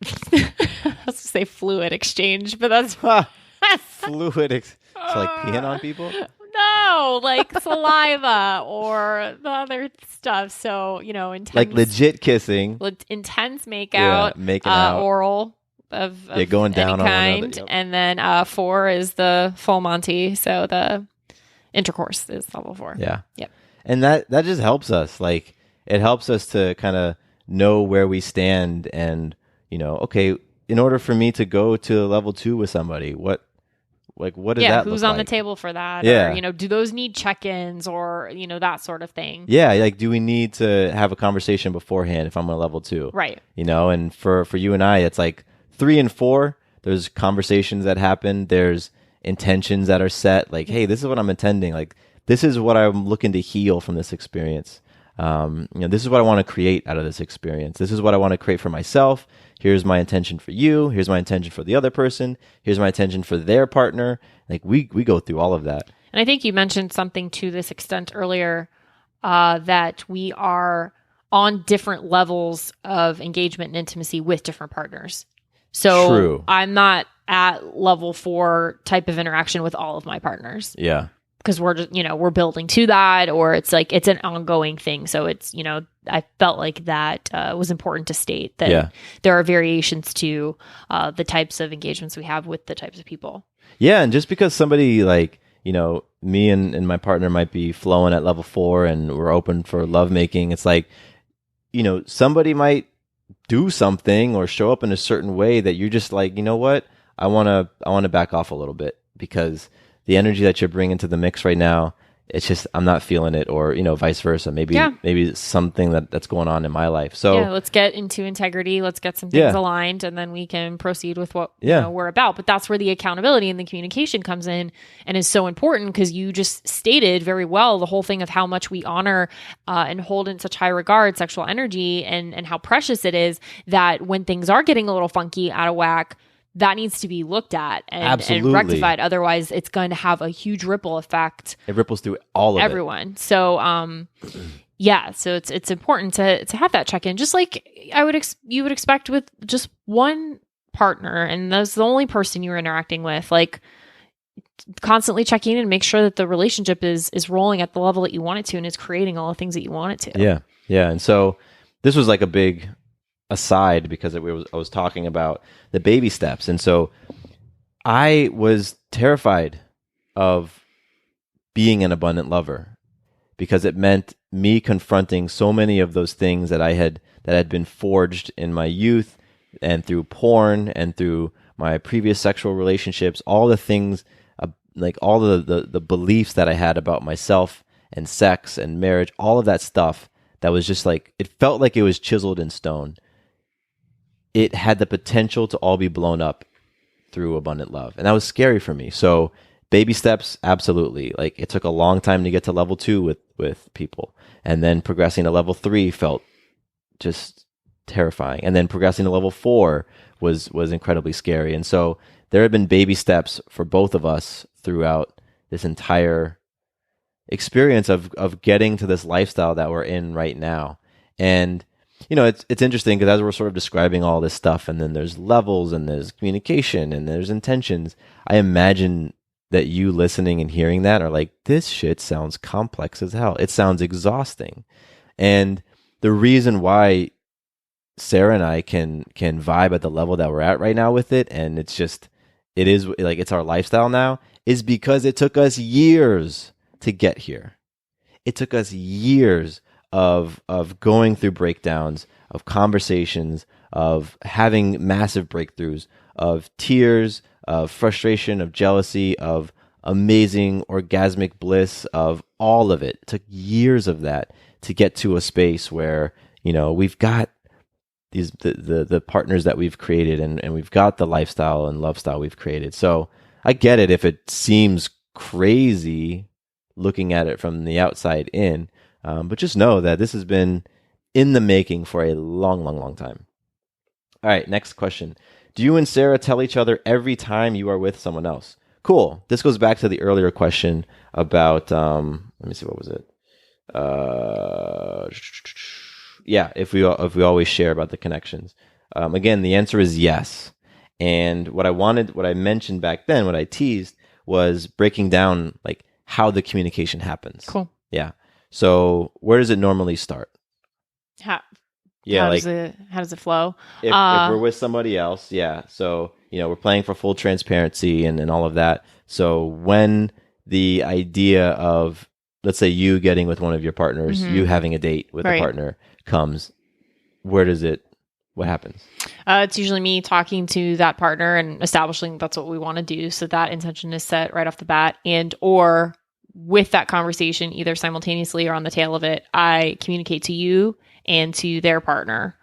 was gonna say fluid exchange, but that's fluid. So like peeing on people. No, like saliva or the other stuff. So intense, like legit kissing, intense makeout, making out, oral. Of going down any on kind. another, And then 4 is the full Monty, so the intercourse is level 4. Yeah. Yep. And that just helps us. Like it helps us to kind of know where we stand, and okay, in order for me to go to level 2 with somebody, what does that who's look on like? the table for that? Yeah. Or, do those need check-ins or that sort of thing? Yeah, like do we need to have a conversation beforehand if I'm on level 2? Right. And for you and I, it's like 3 and 4, there's conversations that happen, there's intentions that are set, like, hey, this is what I'm intending, like this is what I'm looking to heal from this experience. This is what I want to create out of this experience. This is what I want to create for myself. Here's my intention for you. Here's my intention for the other person. Here's my intention for their partner. Like we go through all of that. And I think you mentioned something to this extent earlier, that we are on different levels of engagement and intimacy with different partners. So True. I'm not at level 4 type of interaction with all of my partners. Yeah. because we're just, we're building to that, or it's like it's an ongoing thing. So it's, I felt like that was important to state that there are variations to the types of engagements we have with the types of people. Yeah, and just because somebody like, me and my partner might be flowing at level 4 and we're open for lovemaking, it's like, somebody might do something or show up in a certain way that you're just like, you know what, I want to back off a little bit, because the energy that you're bringing to the mix right now, it's just, I'm not feeling it, or, vice versa. Maybe it's something that's going on in my life. So let's get into integrity. Let's get some things aligned, and then we can proceed with what we're about. But that's where the accountability and the communication comes in and is so important, because you just stated very well the whole thing of how much we honor and hold in such high regard sexual energy, and how precious it is, that when things are getting a little funky, out of whack, that needs to be looked at and rectified. Otherwise, it's going to have a huge ripple effect. It ripples through all of everyone. So, so it's important to have that check in, just like you would expect with just one partner, and that's the only person you're interacting with. Like, constantly checking in and make sure that the relationship is rolling at the level that you want it to, and is creating all the things that you want it to. Yeah. And so this was like a big aside, because I was talking about the baby steps. And so I was terrified of being an abundant lover, because it meant me confronting so many of those things that had been forged in my youth, and through porn, and through my previous sexual relationships, all the things, like all the beliefs that I had about myself and sex and marriage, all of that stuff that was just like, it felt like it was chiseled in stone. It had the potential to all be blown up through abundant love. And that was scary for me. So baby steps, absolutely. Like, it took a long time to get to level 2 with people. And then progressing to level 3 felt just terrifying. And then progressing to level 4 was incredibly scary. And so there have been baby steps for both of us throughout this entire experience of getting to this lifestyle that we're in right now. And it's interesting, because as we're sort of describing all this stuff, and then there's levels, and there's communication, and there's intentions, I imagine that you listening and hearing that are like, this shit sounds complex as hell. It sounds exhausting. And the reason why Sarah and I can vibe at the level that we're at right now with it, and it is like, it's our lifestyle now, is because it took us years to get here. It took us years of going through breakdowns, of conversations, of having massive breakthroughs, of tears, of frustration, of jealousy, of amazing orgasmic bliss, of all of it. It took years of that to get to a space where, we've got these the partners that we've created, and we've got the lifestyle and love style we've created. So I get it if it seems crazy looking at it from the outside in. But just know that this has been in the making for a long, long, long time. All right, next question. Do you and Sarah tell each other every time you are with someone else? Cool. This goes back to the earlier question about, let me see, what was it? If we always share about the connections. Again, the answer is yes. And what I mentioned back then, what I teased, was breaking down like how the communication happens. Cool. Yeah. So where does it normally start? How does it flow? If we're with somebody else, yeah. So, we're playing for full transparency and all of that. So when the idea of, let's say, you getting with one of your partners, you having a date with a partner comes, what happens? It's usually me talking to that partner and establishing that's what we want to do. So that intention is set right off the bat, or with that conversation, either simultaneously or on the tail of it, I communicate to you and to their partner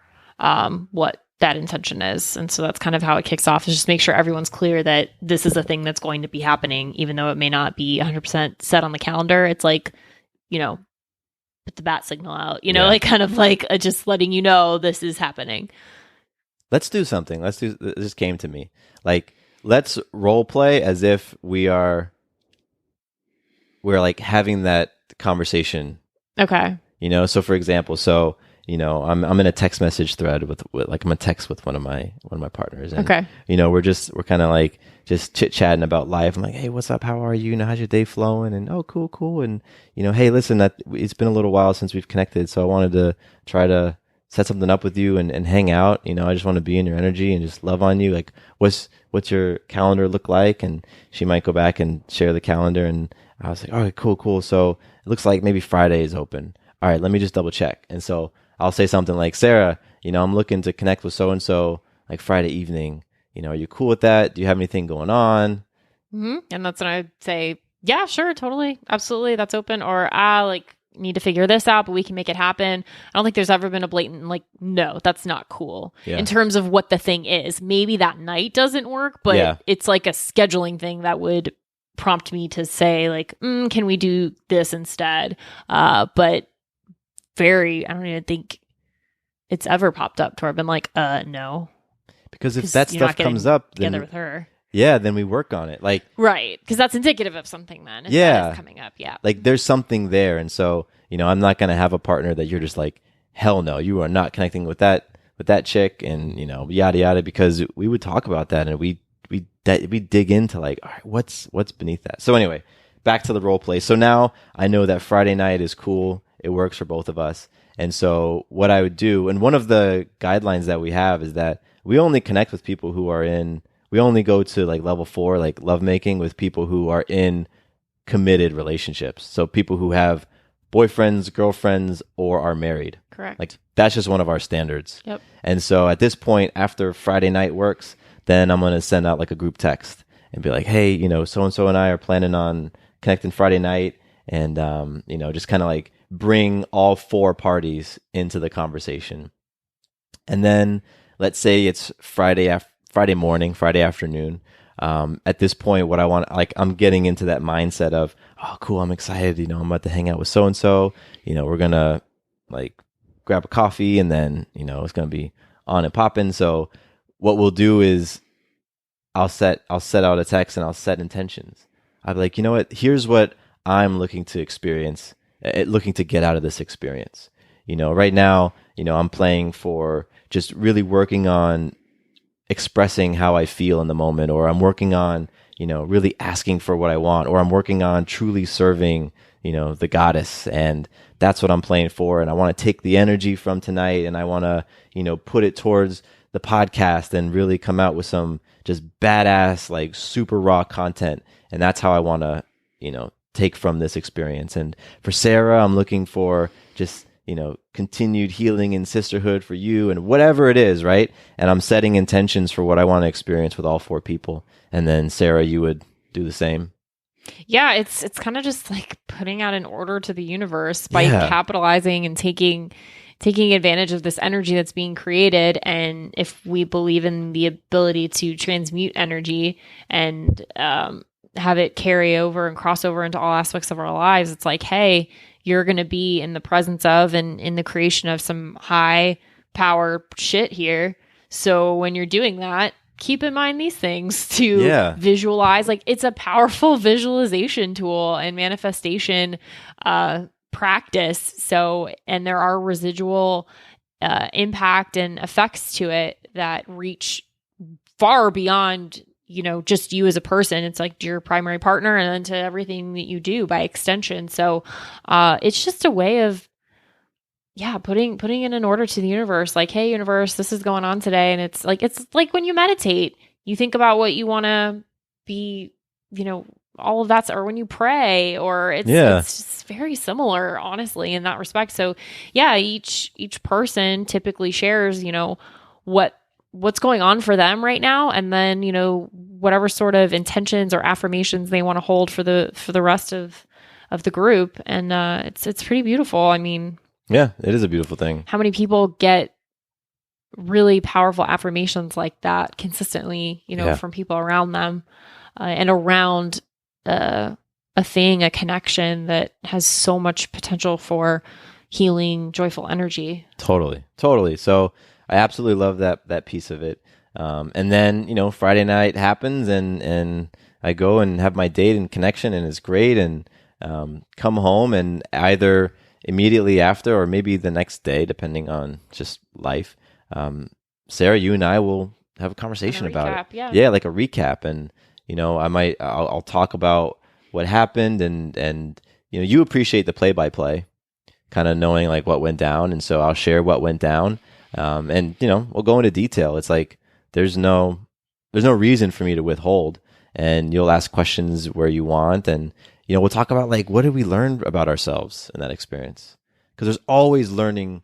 what that intention is. And so that's kind of how it kicks off, is just make sure everyone's clear that this is a thing that's going to be happening, even though it may not be 100% set on the calendar. It's like, put the bat signal out, like kind of like just letting you know this is happening. Let's do something. This just came to me. Like, let's role play as if we're like having that conversation. Okay. So for example, I'm in a text message thread with like I'm a text with one of my partners. And, Okay. we're kind of like just chit chatting about life. I'm like, hey, what's up? How are you? How's your day flowing? And oh, cool. And hey, listen, it's been a little while since we've connected, so I wanted to try to set something up with you and hang out. I just want to be in your energy and just love on you. Like, what's your calendar look like? And she might go back and share the calendar. And I was like, all right, cool. So it looks like maybe Friday is open. All right, let me just double check. And so I'll say something like, Sarah, I'm looking to connect with so-and-so like Friday evening. Are you cool with that? Do you have anything going on? Mm-hmm. And that's when I'd say, yeah, sure, totally. Absolutely. That's open. Or, need to figure this out, but we can make it happen. I don't think there's ever been a blatant, like, no, that's not cool in terms of what the thing is. Maybe that night doesn't work, but it's like a scheduling thing that would prompt me to say like, can we do this instead? But I don't even think it's ever popped up to where I've been like, no. Because if that stuff comes up, together with her. Yeah, then we work on it. Like, right, because that's indicative of something then. If that is coming up, like there's something there, and so I'm not gonna have a partner that you're just like, hell no, you are not connecting with that chick, and yada yada. Because we would talk about that, and we dig into like, all right, what's beneath that. So anyway, back to the role play. So now I know that Friday night is cool. It works for both of us, and so what I would do, and one of the guidelines that we have is that we only connect with people who are in. We only go to like level 4, like lovemaking, with people who are in committed relationships. So people who have boyfriends, girlfriends, or are married. Correct. Like that's just one of our standards. Yep. And so at this point, after Friday night works, then I'm going to send out like a group text and be like, hey, so-and-so and I are planning on connecting Friday night. And, just kind of like bring all 4 parties into the conversation. And then let's say it's Friday morning, Friday afternoon. At this point, what I want, like, I'm getting into that mindset of, oh, cool, I'm excited. I'm about to hang out with so-and-so. We're going to like grab a coffee and then, it's going to be on and popping. So what we'll do is I'll set out a text and I'll set intentions. I'll be like, you know what, here's what I'm looking to experience, looking to get out of this experience. Right now, I'm playing for just really working on expressing how I feel in the moment, or I'm working on, really asking for what I want, or I'm working on truly serving, the goddess. And that's what I'm playing for. And I want to take the energy from tonight and I want to, put it towards the podcast and really come out with some just badass, like super raw content. And that's how I want to, take from this experience. And for Sarah, I'm looking for just, continued healing and sisterhood for you and whatever it is, right? And I'm setting intentions for what I want to experience with all 4 people. And then Sarah, you would do the same. Yeah, it's kind of just like putting out an order to the universe by capitalizing and taking advantage of this energy that's being created. And if we believe in the ability to transmute energy and have it carry over and cross over into all aspects of our lives, it's like, hey, you're going to be in the presence of and in the creation of some high power shit here. So when you're doing that, keep in mind these things to visualize. Like, it's a powerful visualization tool and manifestation practice. So, and there are residual impact and effects to it that reach far beyond just you as a person. It's like your primary partner and then to everything that you do by extension. So it's just a way of, putting in an order to the universe, like, hey, universe, this is going on today. And it's like when you meditate, you think about what you want to be, all of that, or when you pray, or it's just very similar, honestly, in that respect. So each person typically shares, what's going on for them right now, and then whatever sort of intentions or affirmations they want to hold for the rest of the group. And it's pretty beautiful. I mean, it is a beautiful thing. How many people get really powerful affirmations like that consistently, from people around them and around a connection that has so much potential for healing, joyful energy. Totally. So I absolutely love that piece of it. And then, Friday night happens and I go and have my date and connection and it's great, and come home and either, immediately after, or maybe the next day, depending on just life, Sarah, you and I will have a conversation about it. Yeah, like a recap. And, I'll talk about what happened, and you appreciate the play-by-play, kind of knowing like what went down. And so I'll share what went down. And, we'll go into detail. It's like, there's no reason for me to withhold, and you'll ask questions where you want. And, we'll talk about like, what did we learn about ourselves in that experience? Because there's always learning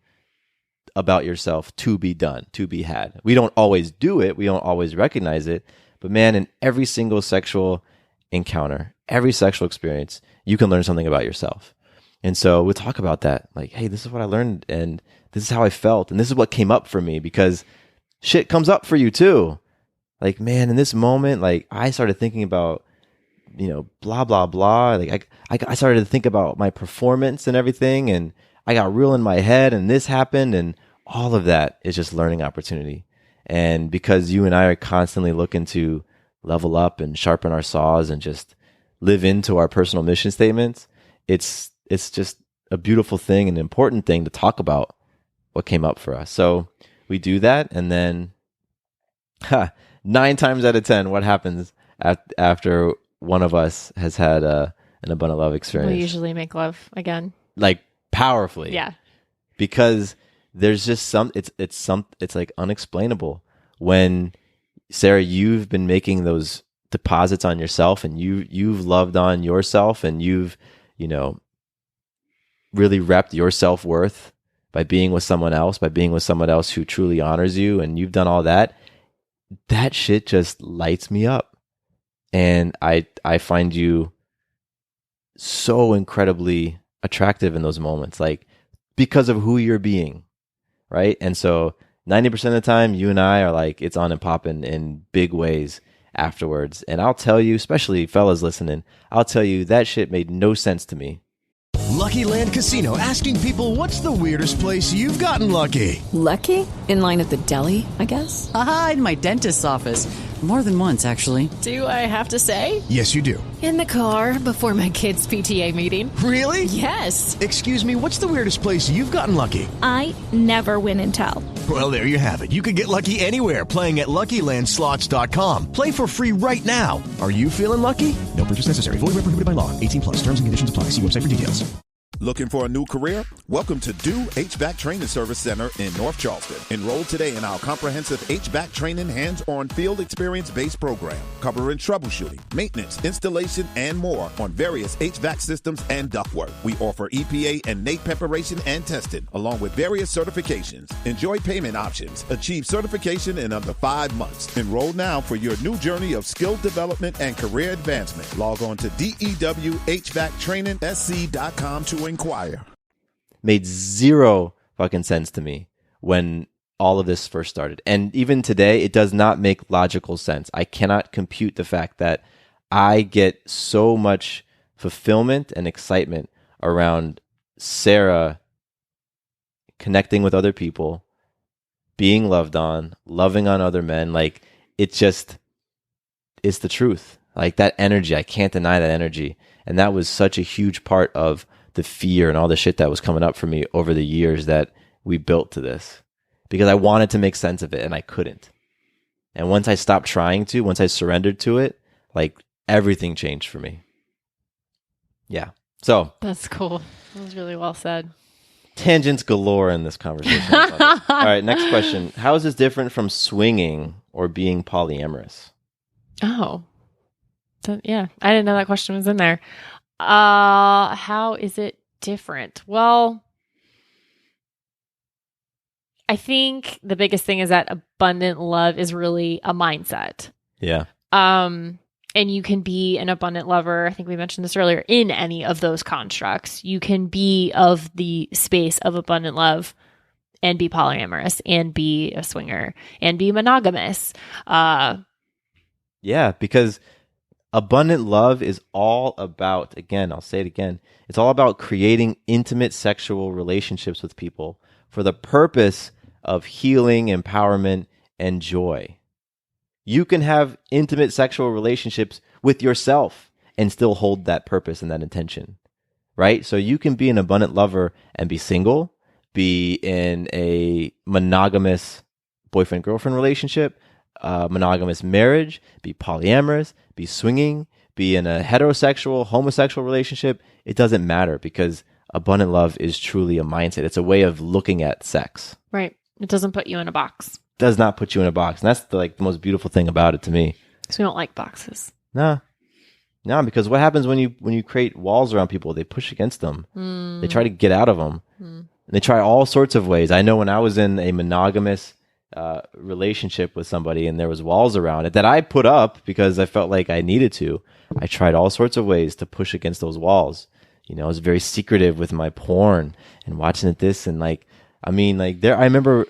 about yourself to be done, to be had. We don't always do it. We don't always recognize it. But man, in every single sexual encounter, every sexual experience, you can learn something about yourself. And so we'll talk about that. Like, hey, this is what I learned, and this is how I felt, and this is what came up for me, because shit comes up for you too. Like, man, in this moment, like I started thinking about, blah, blah, blah. Like I started to think about my performance and everything, and I got real in my head, and this happened, and all of that is just learning opportunity. And because you and I are constantly looking to level up and sharpen our saws and just live into our personal mission statements, it's just a beautiful thing, an important thing to talk about what came up for us. So we do that, and then 9 times out of 10, what happens after one of us has had an abundant love experience? We usually make love again. Like, powerfully. Yeah. Because there's just it's like unexplainable when, Sarah, you've been making those deposits on yourself, and you've loved on yourself, and you've, really repped your self-worth by being with someone else, who truly honors you, and you've done all that. That shit just lights me up. And I find you so incredibly attractive in those moments, like, because of who you're being, right? And so 90% of the time, you and I are like, it's on and popping in big ways afterwards. And I'll tell you, especially fellas listening, I'll tell you that shit made no sense to me. Lucky Land Casino, asking people, what's the weirdest place you've gotten lucky? Lucky? In line at the deli, I guess? Aha, in my dentist's office. More than once, actually. Do I have to say? Yes, you do. In the car before my kids' PTA meeting. Really? Yes. Excuse me, what's the weirdest place you've gotten lucky? I never win and tell. Well, there you have it. You can get lucky anywhere, playing at LuckyLandSlots.com. Play for free right now. Are you feeling lucky? No purchase necessary. Void where prohibited by law. 18+. Terms and conditions apply. See website for details. Looking for a new career? Welcome to Do HVAC Training Service Center in North Charleston. Enroll today in our comprehensive HVAC training hands-on field experience-based program, covering troubleshooting, maintenance, installation, and more on various HVAC systems and ductwork. We offer EPA and NAEP preparation and testing, along with various certifications. Enjoy payment options. Achieve certification in under 5 months. Enroll now for your new journey of skill development and career advancement. Log on to DEWHVACTrainingsc.com to inquire. Made zero fucking sense to me when all of this first started. And even today, it does not make logical sense. I cannot compute the fact that I get so much fulfillment and excitement around Sarah connecting with other people, being loved on, loving on other men. Like, it's the truth. Like, that energy, I can't deny that energy. And that was such a huge part of the fear and all the shit that was coming up for me over the years that we built to this, because I wanted to make sense of it and I couldn't. And once I stopped trying to, once I surrendered to it, like, everything changed for me. Yeah. So that's cool. That was really well said. Tangents galore in this conversation. All right. Next question. How is this different from swinging or being polyamorous? Oh, so, yeah. I didn't know that question was in there. How is it different? Well, I think the biggest thing is that abundant love is really a mindset. Yeah. And you can be an abundant lover. I think we mentioned this earlier, in any of those constructs. You can be of the space of abundant love and be polyamorous and be a swinger and be monogamous. Yeah, because abundant love is all about, again, I'll say it again, it's all about creating intimate sexual relationships with people for the purpose of healing, empowerment, and joy. You can have intimate sexual relationships with yourself and still hold that purpose and that intention. right? So you can be an abundant lover and be single, be in a monogamous boyfriend-girlfriend relationship, monogamous marriage, be polyamorous, be swinging, be in a heterosexual, homosexual relationship. It doesn't matter because abundant love is truly a mindset. It's a way of looking at sex. Right. It doesn't put you in a box. Does not put you in a box. And that's the most beautiful thing about it to me. So we don't like boxes. No, because what happens when you create walls around people? They push against them. They try to get out of them. And they try all sorts of ways. I know when I was in a monogamous relationship with somebody and there was walls around it that I put up because I felt like I needed to. I tried all sorts of ways to push against those walls. I was very secretive with my porn and watching it this and I remember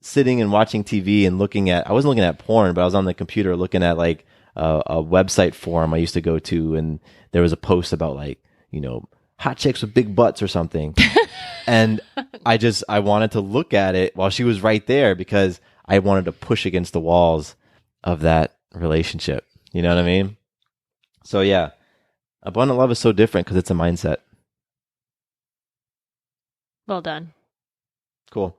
sitting and watching TV and I wasn't looking at porn, but I was on the computer looking at a website forum I used to go to, and there was a post about hot chicks with big butts or something. And I wanted to look at it while she was right there because I wanted to push against the walls of that relationship. You know what I mean? So yeah, abundant love is so different because it's a mindset. Well done. Cool.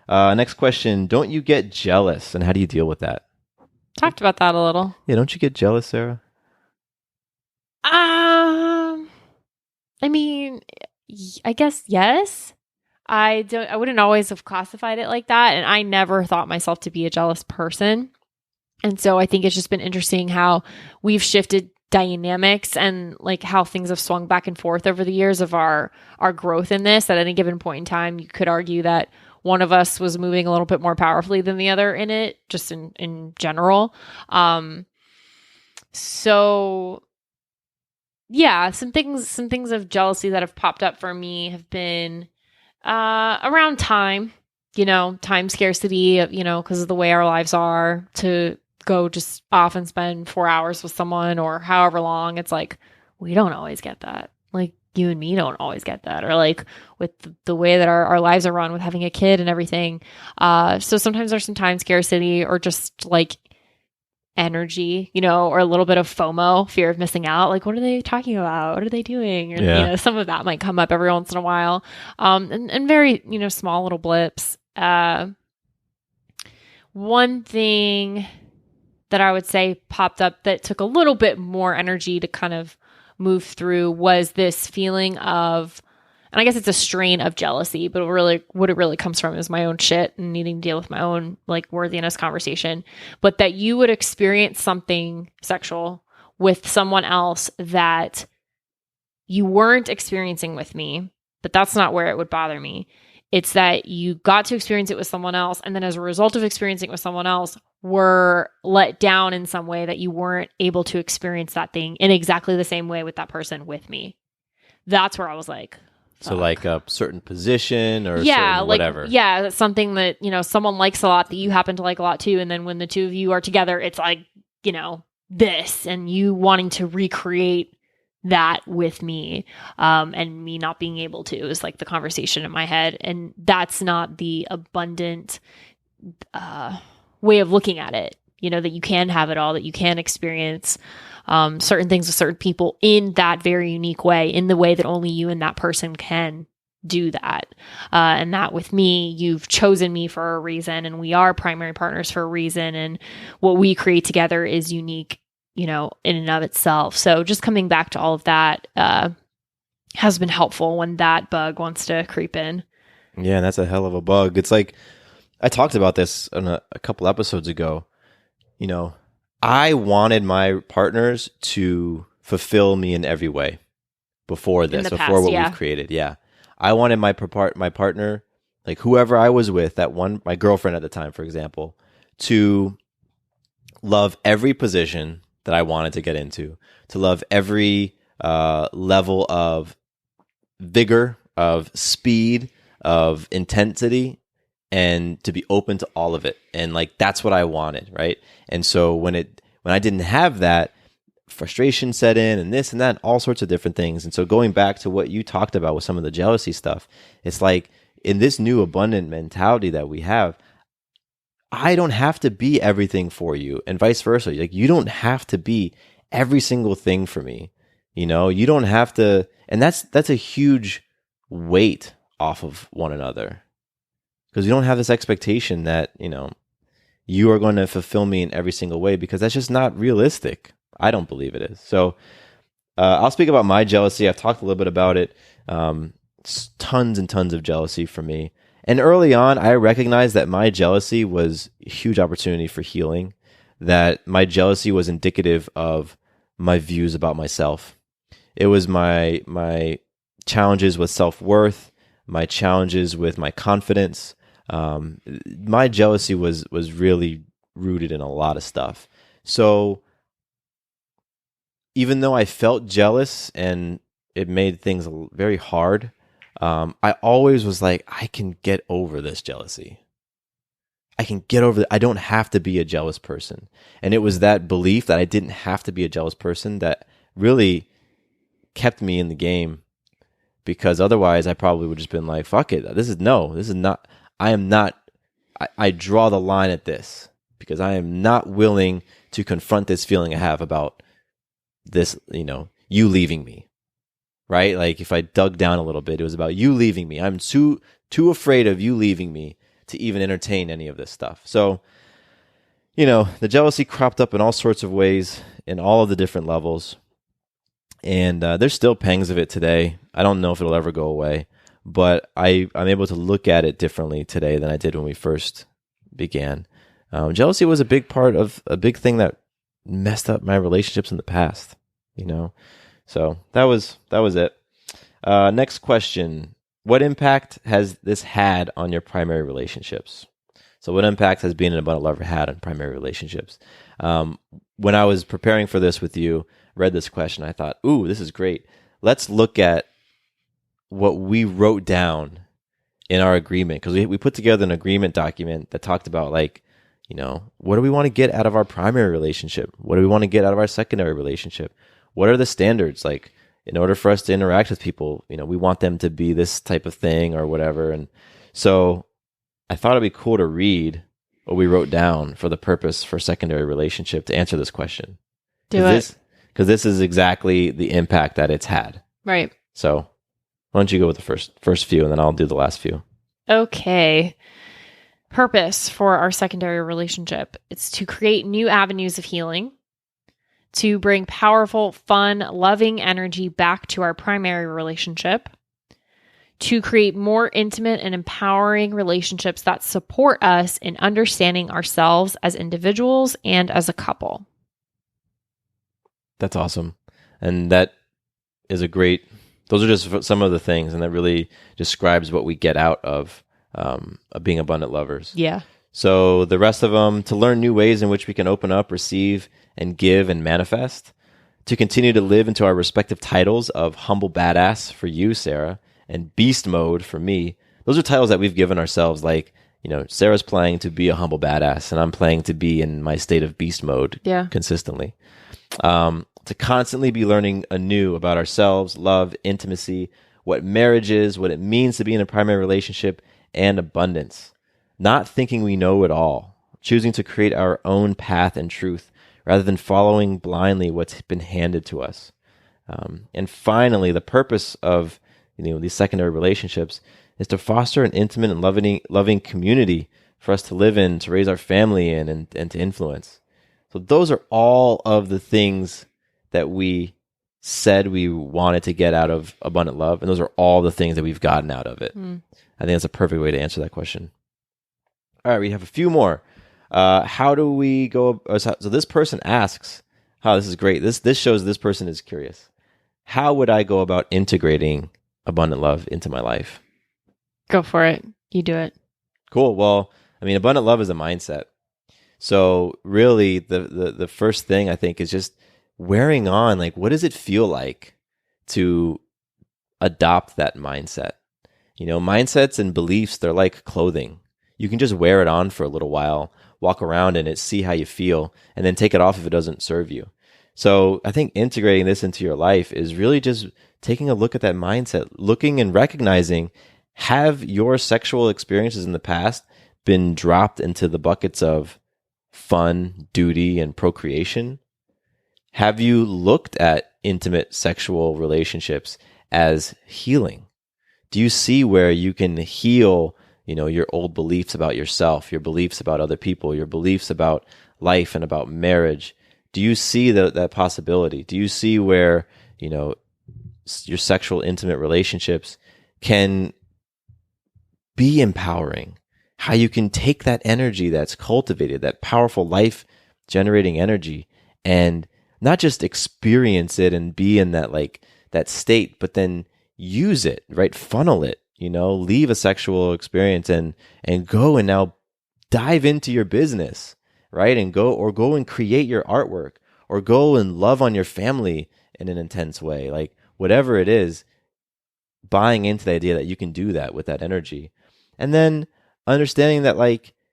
Next question. Don't you get jealous, and how do you deal with that? Talked about that a little. Yeah, don't you get jealous, Sarah? I mean, I guess yes. I wouldn't always have classified it like that, and I never thought myself to be a jealous person. And so I think it's just been interesting how we've shifted dynamics and how things have swung back and forth over the years of our growth in this. At any given point in time, you could argue that one of us was moving a little bit more powerfully than the other in it, just in general. So yeah, some things of jealousy that have popped up for me have been around time, time scarcity, because of the way our lives are, to go just off and spend 4 hours with someone or however long. It's we don't always get that. You and me don't always get that, or with the way that our lives are run with having a kid and everything. So sometimes there's some time scarcity or just energy, or a little bit of FOMO, fear of missing out. What are they talking about? What are they doing? Or, some of that might come up every once in a while. And very, small little blips. One thing that I would say popped up that took a little bit more energy to kind of move through was this feeling of, and I guess it's a strain of jealousy, but what it really comes from is my own shit and needing to deal with my own worthiness conversation. But that you would experience something sexual with someone else that you weren't experiencing with me, but that's not where it would bother me. It's that you got to experience it with someone else, and then as a result of experiencing it with someone else, were let down in some way that you weren't able to experience that thing in exactly the same way with that person with me. That's where I was like, fuck. So a certain position or certain whatever. Yeah, that's something that, someone likes a lot that you happen to like a lot too. And then when the two of you are together, it's this, and you wanting to recreate that with me, and me not being able to is the conversation in my head. And that's not the abundant way of looking at it, that you can have it all, that you can experience certain things with certain people in that very unique way, in the way that only you and that person can do that. And that with me, you've chosen me for a reason, and we are primary partners for a reason. And what we create together is unique, in and of itself. So just coming back to all of that has been helpful when that bug wants to creep in. Yeah, and that's a hell of a bug. It's I talked about this on a couple episodes ago. I wanted my partners to fulfill me in every way before this, before what we've created. Yeah. I wanted my partner, whoever I was with, my girlfriend at the time, for example, to love every position that I wanted to get into, to love every level of vigor, of speed, of intensity, and to be open to all of it. And that's what I wanted, right? And so when I didn't have that, frustration set in, and this and that, all sorts of different things. And so going back to what you talked about with some of the jealousy stuff, it's in this new abundant mentality that we have, I don't have to be everything for you, and vice versa. You don't have to be every single thing for me. You know, you don't have to, and that's a huge weight off of one another, because you don't have this expectation that, you know, you are going to fulfill me in every single way, because that's just not realistic. I don't believe it is. So I'll speak about my jealousy. I've talked a little bit about it. Tons and tons of jealousy for me. And early on, I recognized that my jealousy was a huge opportunity for healing, that my jealousy was indicative of my views about myself. It was my challenges with self-worth, my challenges with my confidence. My jealousy was really rooted in a lot of stuff. So even though I felt jealous and it made things very hard, I always was like, I can get over this jealousy. I can get over it. I don't have to be a jealous person. And it was that belief that I didn't have to be a jealous person that really kept me in the game, because otherwise I probably would have just been like, fuck it. This is not, I draw the line at this, because I am not willing to confront this feeling I have about this, you know, you leaving me, right? Like if I dug down a little bit, it was about you leaving me. I'm too afraid of you leaving me to even entertain any of this stuff. So, you know, the jealousy cropped up in all sorts of ways, in all of the different levels. And there's still pangs of it today. I don't know if it'll ever go away, but I'm able to look at it differently today than I did when we first began. Jealousy was a big thing that messed up my relationships in the past, you know? So that was it. Next question. What impact has this had on your primary relationships? So what impact has being an abundant lover had on primary relationships? When I was preparing for this with you, read this question, I thought, ooh, this is great. Let's look at what we wrote down in our agreement, because we put together an agreement document that talked about, like, you know, what do we want to get out of our primary relationship? What do we want to get out of our secondary relationship? What are the standards? Like, in order for us to interact with people, you know, we want them to be this type of thing or whatever. And so I thought it'd be cool to read what we wrote down for the purpose for secondary relationship to answer this question. Because this is exactly the impact that it's had. Right. So why don't you go with the first few, and then I'll do the last few. Okay. Purpose for our secondary relationship. It's to create new avenues of healing, to bring powerful, fun, loving energy back to our primary relationship, to create more intimate and empowering relationships that support us in understanding ourselves as individuals and as a couple. That's awesome. And that is those are just some of the things, and that really describes what we get out of being abundant lovers. Yeah. So the rest of them, to learn new ways in which we can open up, receive, and give and manifest, to continue to live into our respective titles of humble badass for you, Sarah, and beast mode for me. Those are titles that we've given ourselves, like, you know, Sarah's playing to be a humble badass, and I'm playing to be in my state of beast mode consistently. To constantly be learning anew about ourselves, love, intimacy, what marriage is, what it means to be in a primary relationship, and abundance. Not thinking we know it all, choosing to create our own path and truth rather than following blindly what's been handed to us. And finally, the purpose of, you know, these secondary relationships is to foster an intimate and loving community for us to live in, to raise our family in, and to influence. So those are all of the things that we said we wanted to get out of abundant love, and those are all the things that we've gotten out of it. I think that's a perfect way to answer that question. All right, we have a few more. How do we go? So this person asks, "Oh, this is great. This shows this person is curious. How would I go about integrating abundant love into my life?" Go for it. You do it. Cool. Well, I mean, abundant love is a mindset. So really, the first thing I think is just wearing on, like, what does it feel like to adopt that mindset? You know, mindsets and beliefs, they're like clothing. You can just wear it on for a little while, walk around in it, see how you feel, and then take it off if it doesn't serve you. So I think integrating this into your life is really just taking a look at that mindset, looking and recognizing, have your sexual experiences in the past been dropped into the buckets of fun, duty, and procreation? Have you looked at intimate sexual relationships as healing? Do you see where you can heal, your old beliefs about yourself, your beliefs about other people, your beliefs about life and about marriage? Do you see that possibility? Do you see where, your sexual intimate relationships can be empowering? How you can take that energy that's cultivated, that powerful life generating energy, and not just experience it and be in that state, but then use it, right? Funnel it, leave a sexual experience and go and now dive into your business, right? And go and create your artwork, or go and love on your family in an intense way. Like whatever it is, buying into the idea that you can do that with that energy. And then understanding that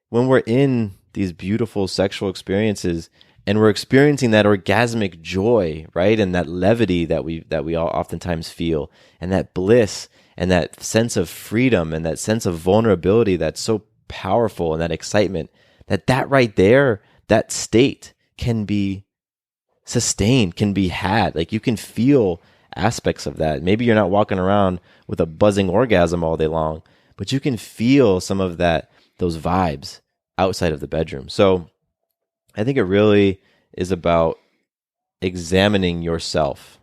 when we're in these beautiful sexual experiences and we're experiencing that orgasmic joy, right? And that levity that we all oftentimes feel, and that bliss and that sense of freedom and that sense of vulnerability that's so powerful, and that excitement, that right there, that state can be sustained, can be had. Like you can feel aspects of that. Maybe you're not walking around with a buzzing orgasm all day long, but you can feel some of those vibes outside of the bedroom. So I think it really is about examining yourself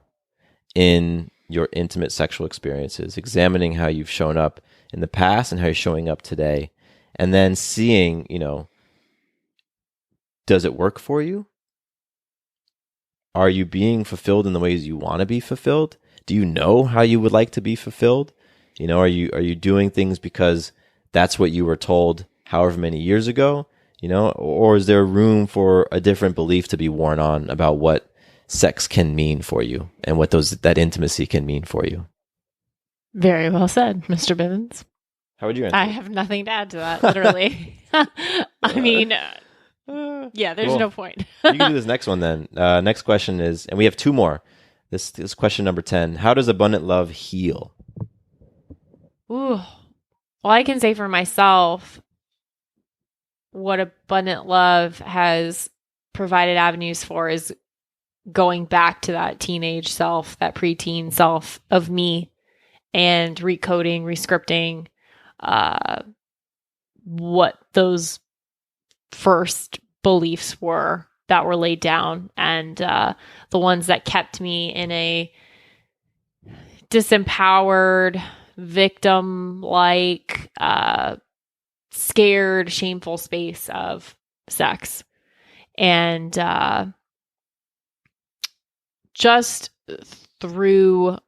in your intimate sexual experiences, examining how you've shown up in the past and how you're showing up today, and then seeing, does it work for you? Are you being fulfilled in the ways you want to be fulfilled? Do you know how you would like to be fulfilled? Are you doing things because that's what you were told however many years ago? Or is there room for a different belief to be worn on about what sex can mean for you and what that intimacy can mean for you? Very well said, Mr. Bivens. How would you answer? I have nothing to add to that, literally. I mean, there's no point. You can do this next one then. Next question is, and we have two more. This question number 10. How does abundant love heal? Ooh. Well, I can say for myself, what abundant love has provided avenues for is going back to that teenage self, that preteen self of me, and recoding, rescripting what those first beliefs were that were laid down, and the ones that kept me in a disempowered, victim-like, scared, shameful space of sex. And just through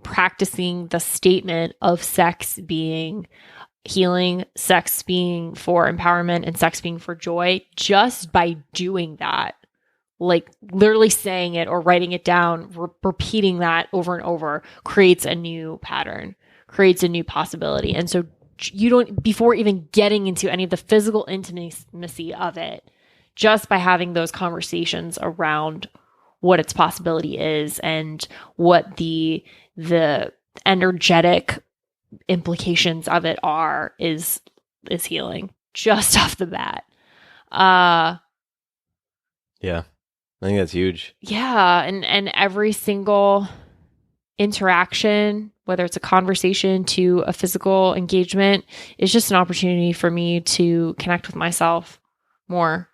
practicing the statement of sex being healing, sex being for empowerment, and sex being for joy, just by doing that, like literally saying it or writing it down, repeating that over and over, creates a new pattern, creates a new possibility. And so you don't, before even getting into any of the physical intimacy of it, just by having those conversations around what its possibility is and what the energetic implications of it are is healing just off the bat. Yeah, I think that's huge. Yeah, and every single interaction, whether it's a conversation to a physical engagement, is just an opportunity for me to connect with myself more,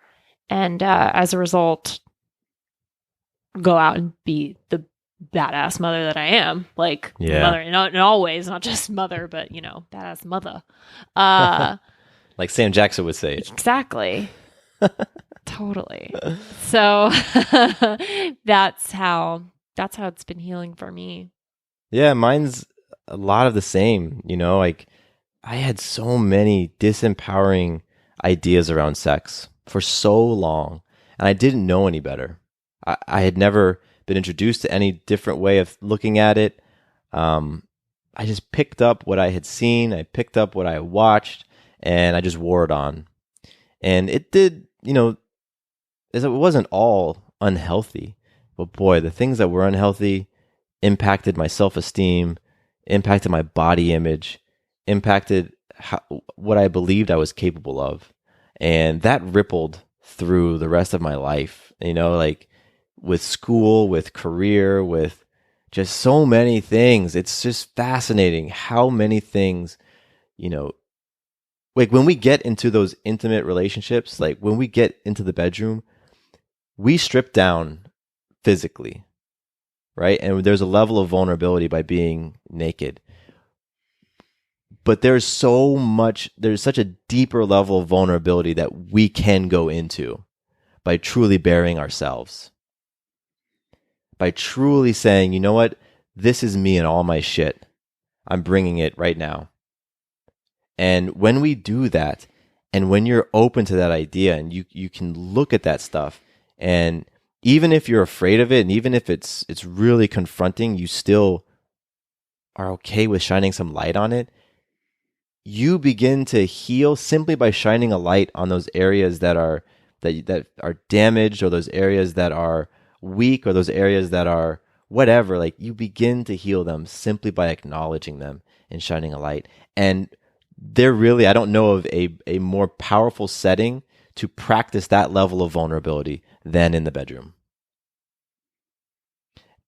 and as a result, go out and be the badass mother that I am. Like, mother, not always, not just mother, but badass mother. Like Sam Jackson would say it. Exactly. Totally. So that's how it's been healing for me. Yeah, mine's a lot of the same. Like I had so many disempowering ideas around sex for so long, and I didn't know any better. I had never been introduced to any different way of looking at it. I just picked up what I had seen. I picked up what I watched, and I just wore it on. And it did, it wasn't all unhealthy, but boy, the things that were unhealthy impacted my self-esteem, impacted my body image, impacted what I believed I was capable of. And that rippled through the rest of my life. Like school, with career, with just so many things. It's just fascinating how many things, like when we get into those intimate relationships, like when we get into the bedroom, we strip down physically, right? And there's a level of vulnerability by being naked. But there's such a deeper level of vulnerability that we can go into by truly bearing ourselves. By truly saying, you know what? This is me and all my shit. I'm bringing it right now. And when we do that, and when you're open to that idea and you can look at that stuff, and even if you're afraid of it, and even if it's really confronting, you still are okay with shining some light on it. You begin to heal simply by shining a light on those areas that are damaged, or those areas that are weak, or those areas that are whatever. Like, you begin to heal them simply by acknowledging them and shining a light. And they're really, I don't know of a more powerful setting to practice that level of vulnerability than in the bedroom.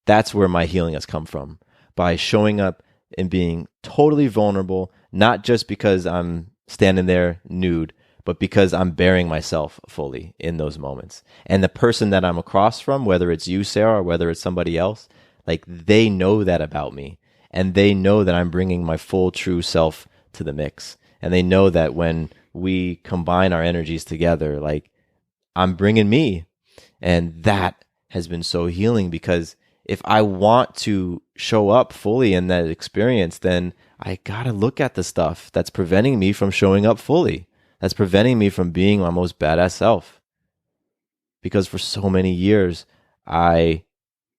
That's where my healing has come from, by showing up and being totally vulnerable, not just because I'm standing there nude, but because I'm bearing myself fully in those moments. And the person that I'm across from, whether it's you, Sarah, or whether it's somebody else, like, they know that about me. And they know that I'm bringing my full, true self to the mix. And they know that when we combine our energies together, like, I'm bringing me. And that has been so healing, because if I want to show up fully in that experience, then I got to look at the stuff that's preventing me from showing up fully. That's preventing me from being my most badass self. Because for so many years, I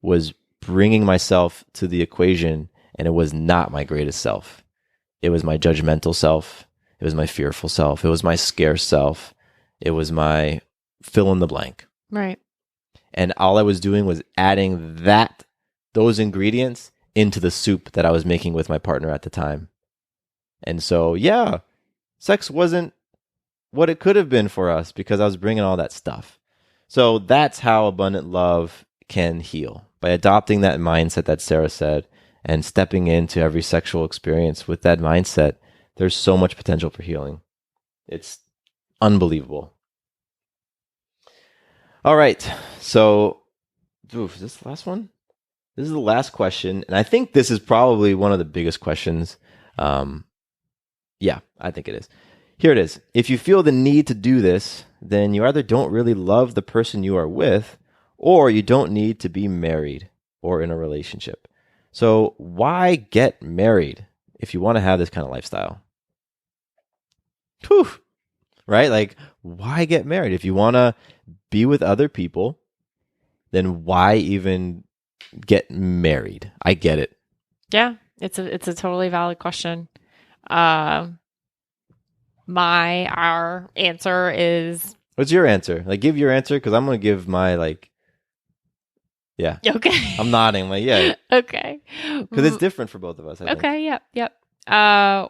was bringing myself to the equation, and it was not my greatest self. It was my judgmental self. It was my fearful self. It was my scarce self. It was my fill in the blank. Right. And all I was doing was adding those ingredients into the soup that I was making with my partner at the time. And so, yeah, sex wasn't what it could have been for us because I was bringing all that stuff. So that's how abundant love can heal, by adopting that mindset that Sarah said and stepping into every sexual experience with that mindset. There's so much potential for healing. It's unbelievable. All right. So, is this the last one? This is the last question. And I think this is probably one of the biggest questions. Yeah, I think it is. Here it is. If you feel the need to do this, then you either don't really love the person you are with, or you don't need to be married or in a relationship. So why get married if you want to have this kind of lifestyle? Whew. Right? Like, why get married? If you want to be with other people, then why even get married? I get it. Yeah, it's a totally valid question. Our answer is... What's your answer? Like, give your answer, because I'm going to give my, yeah. Okay. I'm nodding, yeah. Okay. Because it's different for both of us, I think. Okay, yep.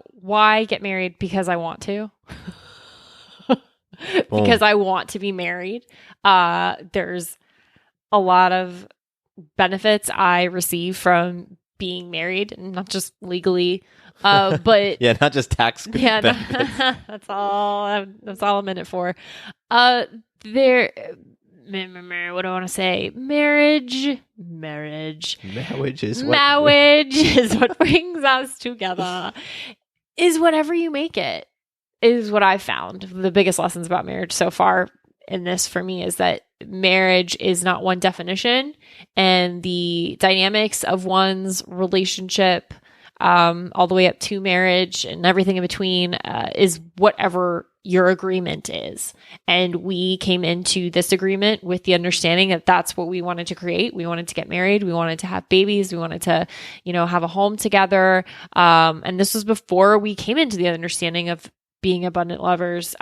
Why get married? Because I want to. Because I want to be married. There's a lot of benefits I receive from being married, not just legally, but yeah, not just tax benefits. That's all I'm in it for. What do I want to say? Marriage is what brings us together. Is whatever you make it, is what I found. The biggest lessons about marriage so far in this for me is that marriage is not one definition, and the dynamics of one's relationship, all the way up to marriage and everything in between, is whatever your agreement is. And we came into this agreement with the understanding that that's what we wanted to create. We wanted to get married. We wanted to have babies. We wanted to, have a home together. And this was before we came into the understanding of being abundant lovers.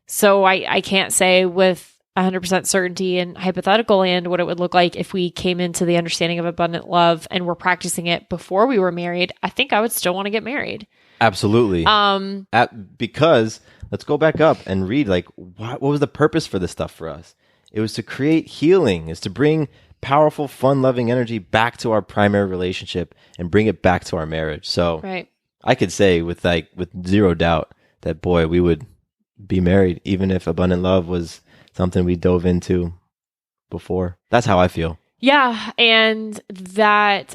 So I can't say with 100% certainty and hypothetical land what it would look like if we came into the understanding of abundant love and were practicing it before we were married. I think I would still want to get married. Absolutely. Because let's go back up and read, what was the purpose for this stuff for us? It was to create healing. It's to bring powerful, fun-loving energy back to our primary relationship and bring it back to our marriage. So Right. I could say with zero doubt that, boy, we would be married even if abundant love was something we dove into before. That's how I feel. Yeah. And that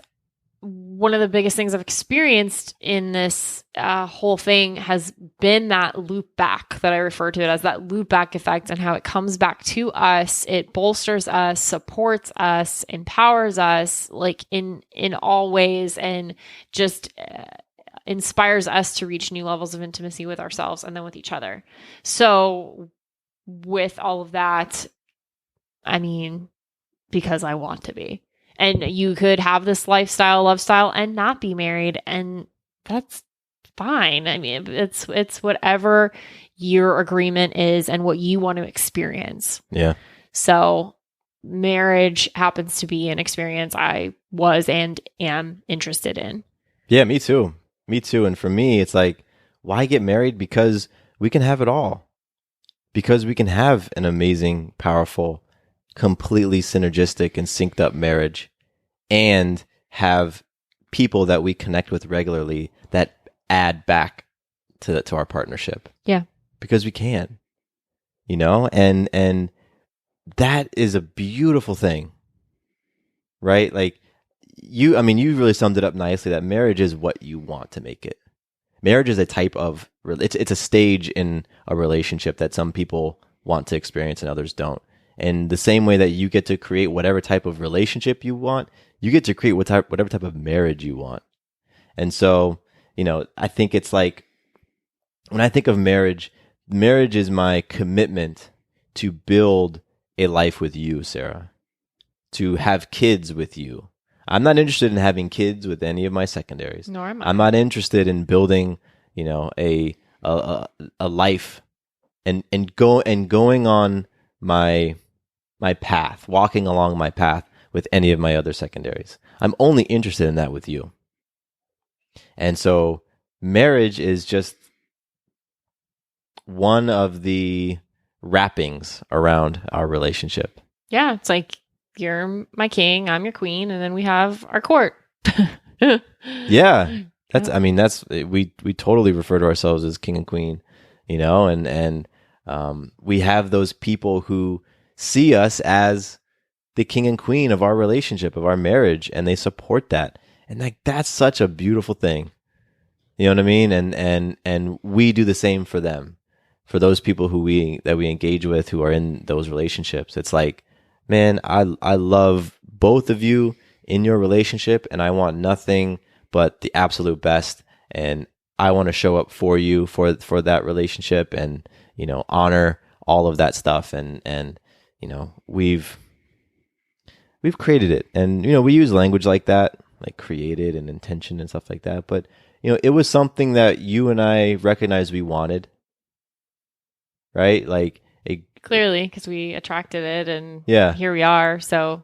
one of the biggest things I've experienced in this whole thing has been that loop back that I refer to it as, that loop back effect, and how it comes back to us. It bolsters us, supports us, empowers us, like in all ways, and just inspires us to reach new levels of intimacy with ourselves and then with each other. So with all of that, I mean, because I want to be. And you could have this lifestyle, and not be married, and that's fine. I mean, it's whatever your agreement is and what you want to experience. Yeah. So marriage happens to be an experience I was and am interested in. Yeah, me too. Me too. And for me, it's like, why get married? Because we can have it all. Because we can have an amazing, powerful, completely synergistic and synced up marriage, and have people that we connect with regularly that add back to our partnership. Yeah. Because we can, and that is a beautiful thing, right? Like you really summed it up nicely, that marriage is what you want to make it. Marriage is a type of, it's a stage in a relationship that some people want to experience and others don't. And the same way that you get to create whatever type of relationship you want, you get to create whatever type of marriage you want. And so, I think it's like, when I think of marriage is my commitment to build a life with you, Sarah, to have kids with you. I'm not interested in having kids with any of my secondaries. Nor am I. I'm not interested in building, a life and going on my path, walking along my path with any of my other secondaries. I'm only interested in that with you. And so marriage is just one of the wrappings around our relationship. Yeah. It's like, you're my king, I'm your queen, and then we have our court. Yeah. We totally refer to ourselves as king and queen, and we have those people who see us as the king and queen of our relationship, of our marriage, and they support that. And that's such a beautiful thing. You know what I mean? And we do the same for them. For those people that we engage with, who are in those relationships. It's like, man, I love both of you in your relationship, and I want nothing but the absolute best, and I want to show up for you for that relationship, and honor all of that stuff, and we've created it, and we use language like that, like created and intention and stuff like that, but it was something that you and I recognized we wanted, right? Like clearly, because we attracted it, and yeah, here we are. So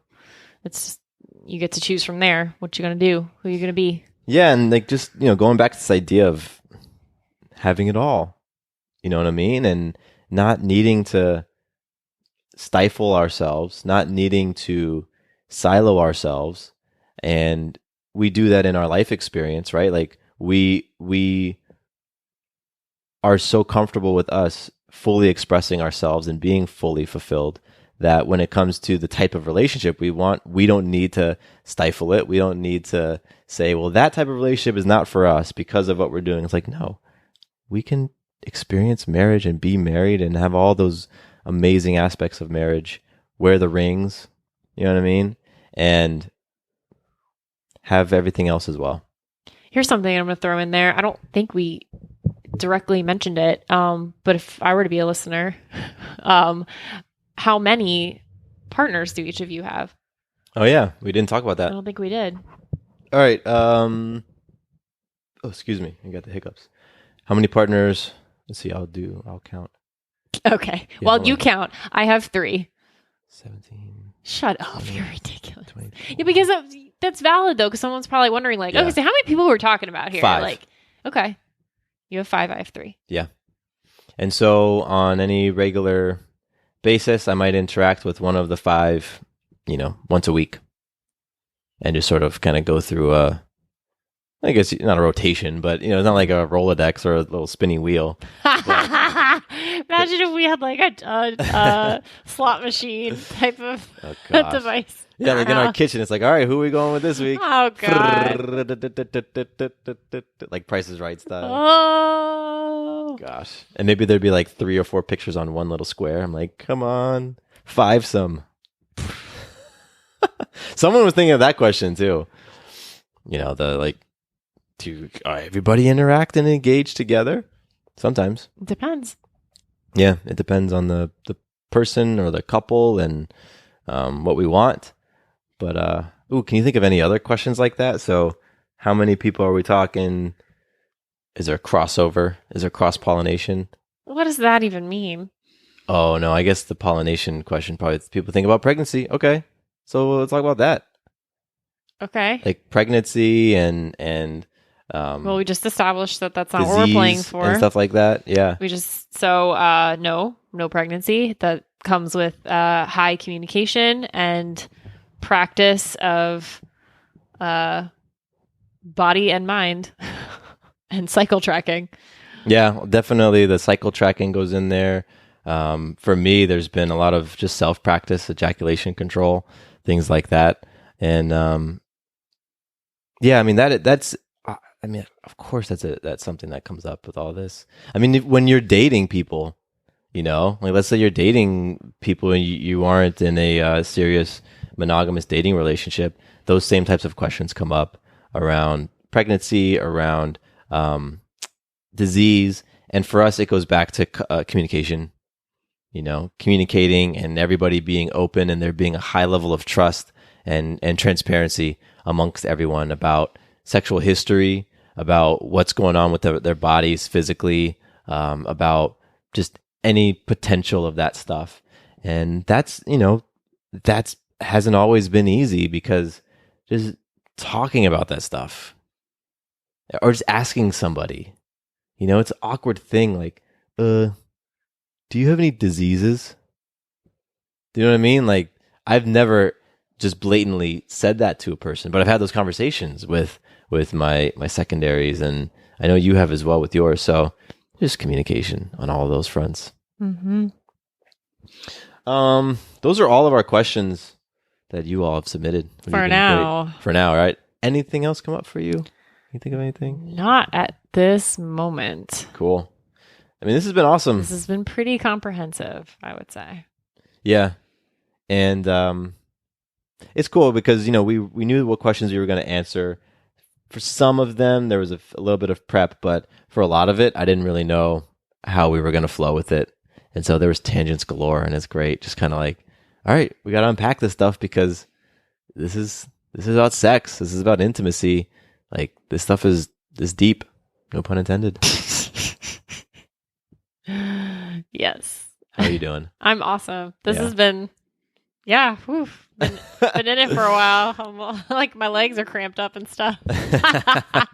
it's just, you get to choose from there what you're going to do, who you're going to be. Yeah, and just going back to this idea of having it all, you know what I mean, and not needing to stifle ourselves, not needing to silo ourselves, and we do that in our life experience, right? Like we are so comfortable with us fully expressing ourselves and being fully fulfilled that when it comes to the type of relationship we want, we don't need to stifle it. We don't need to say, well, that type of relationship is not for us because of what we're doing. It's like, no, we can experience marriage and be married and have all those amazing aspects of marriage, wear the rings, you know what I mean? And have everything else as well. Here's something I'm going to throw in there. I don't think we directly mentioned it, but if I were to be a listener, how many partners do each of you have? Oh yeah, we didn't talk about that. I don't think we did. All right. Oh, excuse me, I got the hiccups. How many partners? Let's see. I'll count. Okay. Yeah, well, you count. I have 3. 17. Shut up! 20, you're ridiculous. 20. Yeah, because that's valid though, because someone's probably wondering, like, okay, so how many people we're talking about here? 5. Like, okay, you have 5. I have 3. Yeah. And so on any regular basis, I might interact with one of the 5, once a week, and just sort of kind of go through I guess not a rotation, but it's not like a Rolodex or a little spinning wheel. Imagine if we had like a slot machine type of device. Yeah, like in our kitchen, it's like, all right, who are we going with this week? Oh God! Like Price is Right style. Oh gosh! And maybe there'd be like 3 or 4 pictures on one little square. I'm like, come on, 5 some. Someone was thinking of that question too. To everybody interact and engage together? Sometimes. It depends. Yeah, it depends on the person or the couple and what we want. But, can you think of any other questions like that? So how many people are we talking? Is there crossover? Is there cross-pollination? What does that even mean? Oh, no, I guess the pollination question, probably people think about pregnancy. Okay, so let's talk about that. Okay. Like pregnancy and well, we just established that that's not what we're playing for. And stuff like that. Yeah. No pregnancy. That comes with high communication and practice of body and mind and cycle tracking. Yeah, definitely the cycle tracking goes in there. For me, there's been a lot of just self-practice, ejaculation control, things like that. And yeah, I mean, that's of course that's something that comes up with all this. I mean, when you're dating people, like let's say you're dating people and you aren't in a serious monogamous dating relationship, those same types of questions come up around pregnancy, around disease. And for us, it goes back to communication, communicating and everybody being open and there being a high level of trust and transparency amongst everyone about sexual history, about what's going on with their bodies physically, about just any potential of that stuff. And that's hasn't always been easy because just talking about that stuff or just asking somebody, it's an awkward thing. Like, do you have any diseases? Do you know what I mean? Like, I've never just blatantly said that to a person, but I've had those conversations with my secondaries, and I know you have as well with yours. So just communication on all of those fronts. Mm-hmm. Those are all of our questions that you all have submitted. For now, right? Anything else come up for you? You think of anything? Not at this moment. Cool. I mean, this has been awesome. This has been pretty comprehensive, I would say. Yeah. And it's cool because, we knew what questions we were going to answer. For some of them, there was a little bit of prep, but for a lot of it, I didn't really know how we were going to flow with it. And so there was tangents galore, and it's great. Just kind of like, all right, we got to unpack this stuff because this is about sex. This is about intimacy. Like, this stuff is deep. No pun intended. Yes. How are you doing? I'm awesome. This has been, been in it for a while. I'm, like, my legs are cramped up and stuff. I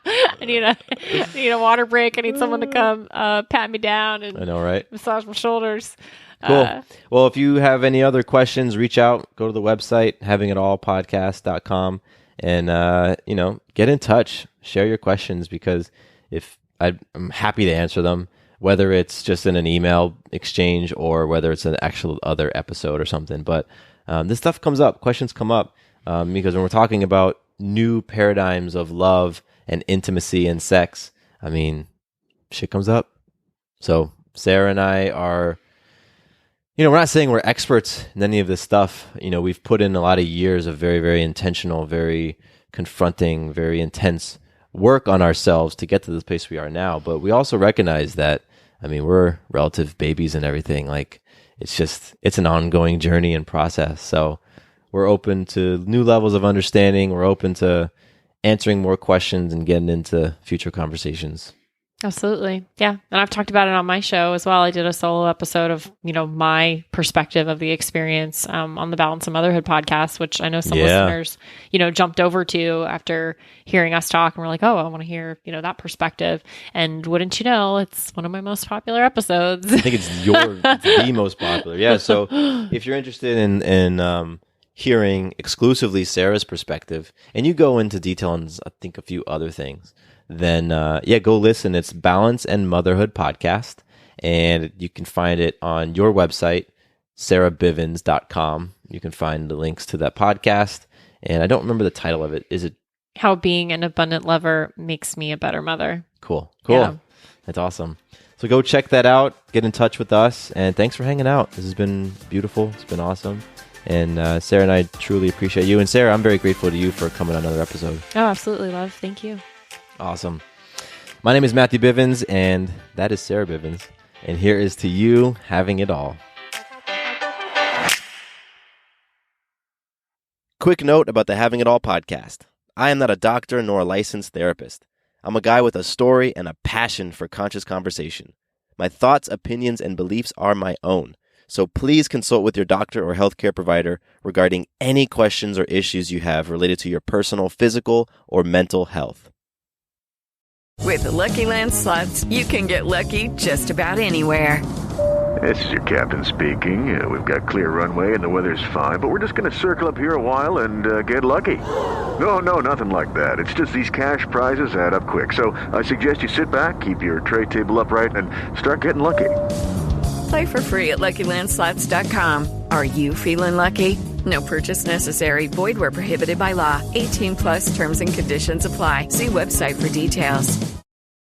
need a water break. I need someone to come pat me down and I know, right? Massage my shoulders. Cool. Well, if you have any other questions, reach out. Go to the website, havingitallpodcast.com, and get in touch. Share your questions because I'm happy to answer them, whether it's just in an email exchange or whether it's an actual other episode or something. But this stuff comes up. Questions come up because when we're talking about new paradigms of love and intimacy and sex, I mean, shit comes up. So Sarah and I are, we're not saying we're experts in any of this stuff. We've put in a lot of years of very, very intentional, very confronting, very intense work on ourselves to get to this place we are now. But we also recognize that, we're relative babies and everything. Like, it's an ongoing journey and process. So we're open to new levels of understanding. We're open to answering more questions and getting into future conversations. Absolutely. Yeah. And I've talked about it on my show as well. I did a solo episode of, my perspective of the experience on the Balance of Motherhood podcast, which I know some listeners, jumped over to after hearing us talk and were like, oh, I want to hear, that perspective. And wouldn't you know, it's one of my most popular episodes. I think it's the most popular. Yeah. So if you're interested in hearing exclusively Sarah's perspective, and you go into detail on, I think, a few other things, then go listen. It's Balance and Motherhood Podcast, and you can find it on your website, sarahbivens.com. You can find the links to that podcast, and I don't remember the title of it. Is it How Being an Abundant Lover Makes Me a Better Mother? Cool. Yeah. That's awesome. So go check that out, get in touch with us, and thanks for hanging out. This has been beautiful. It's been awesome. And Sarah and I truly appreciate you. And Sarah, I'm very grateful to you for coming on another episode. Oh, absolutely, love. Thank you. Awesome. My name is Matthew Bivens, and that is Sarah Bivens. And here is to you having it all. Quick note about the Having It All podcast. I am not a doctor nor a licensed therapist. I'm a guy with a story and a passion for conscious conversation. My thoughts, opinions, and beliefs are my own. So please consult with your doctor or healthcare provider regarding any questions or issues you have related to your personal, physical, or mental health. With the Lucky Land Slots, you can get lucky just about anywhere. This is your captain speaking. We've got clear runway and the weather's fine, but we're just going to circle up here a while and get lucky. No, nothing like that. It's just these cash prizes add up quick. So I suggest you sit back, keep your tray table upright, and start getting lucky. Play for free at LuckyLandSlots.com. Are you feeling lucky? No purchase necessary. Void where prohibited by law. 18+ terms and conditions apply. See website for details.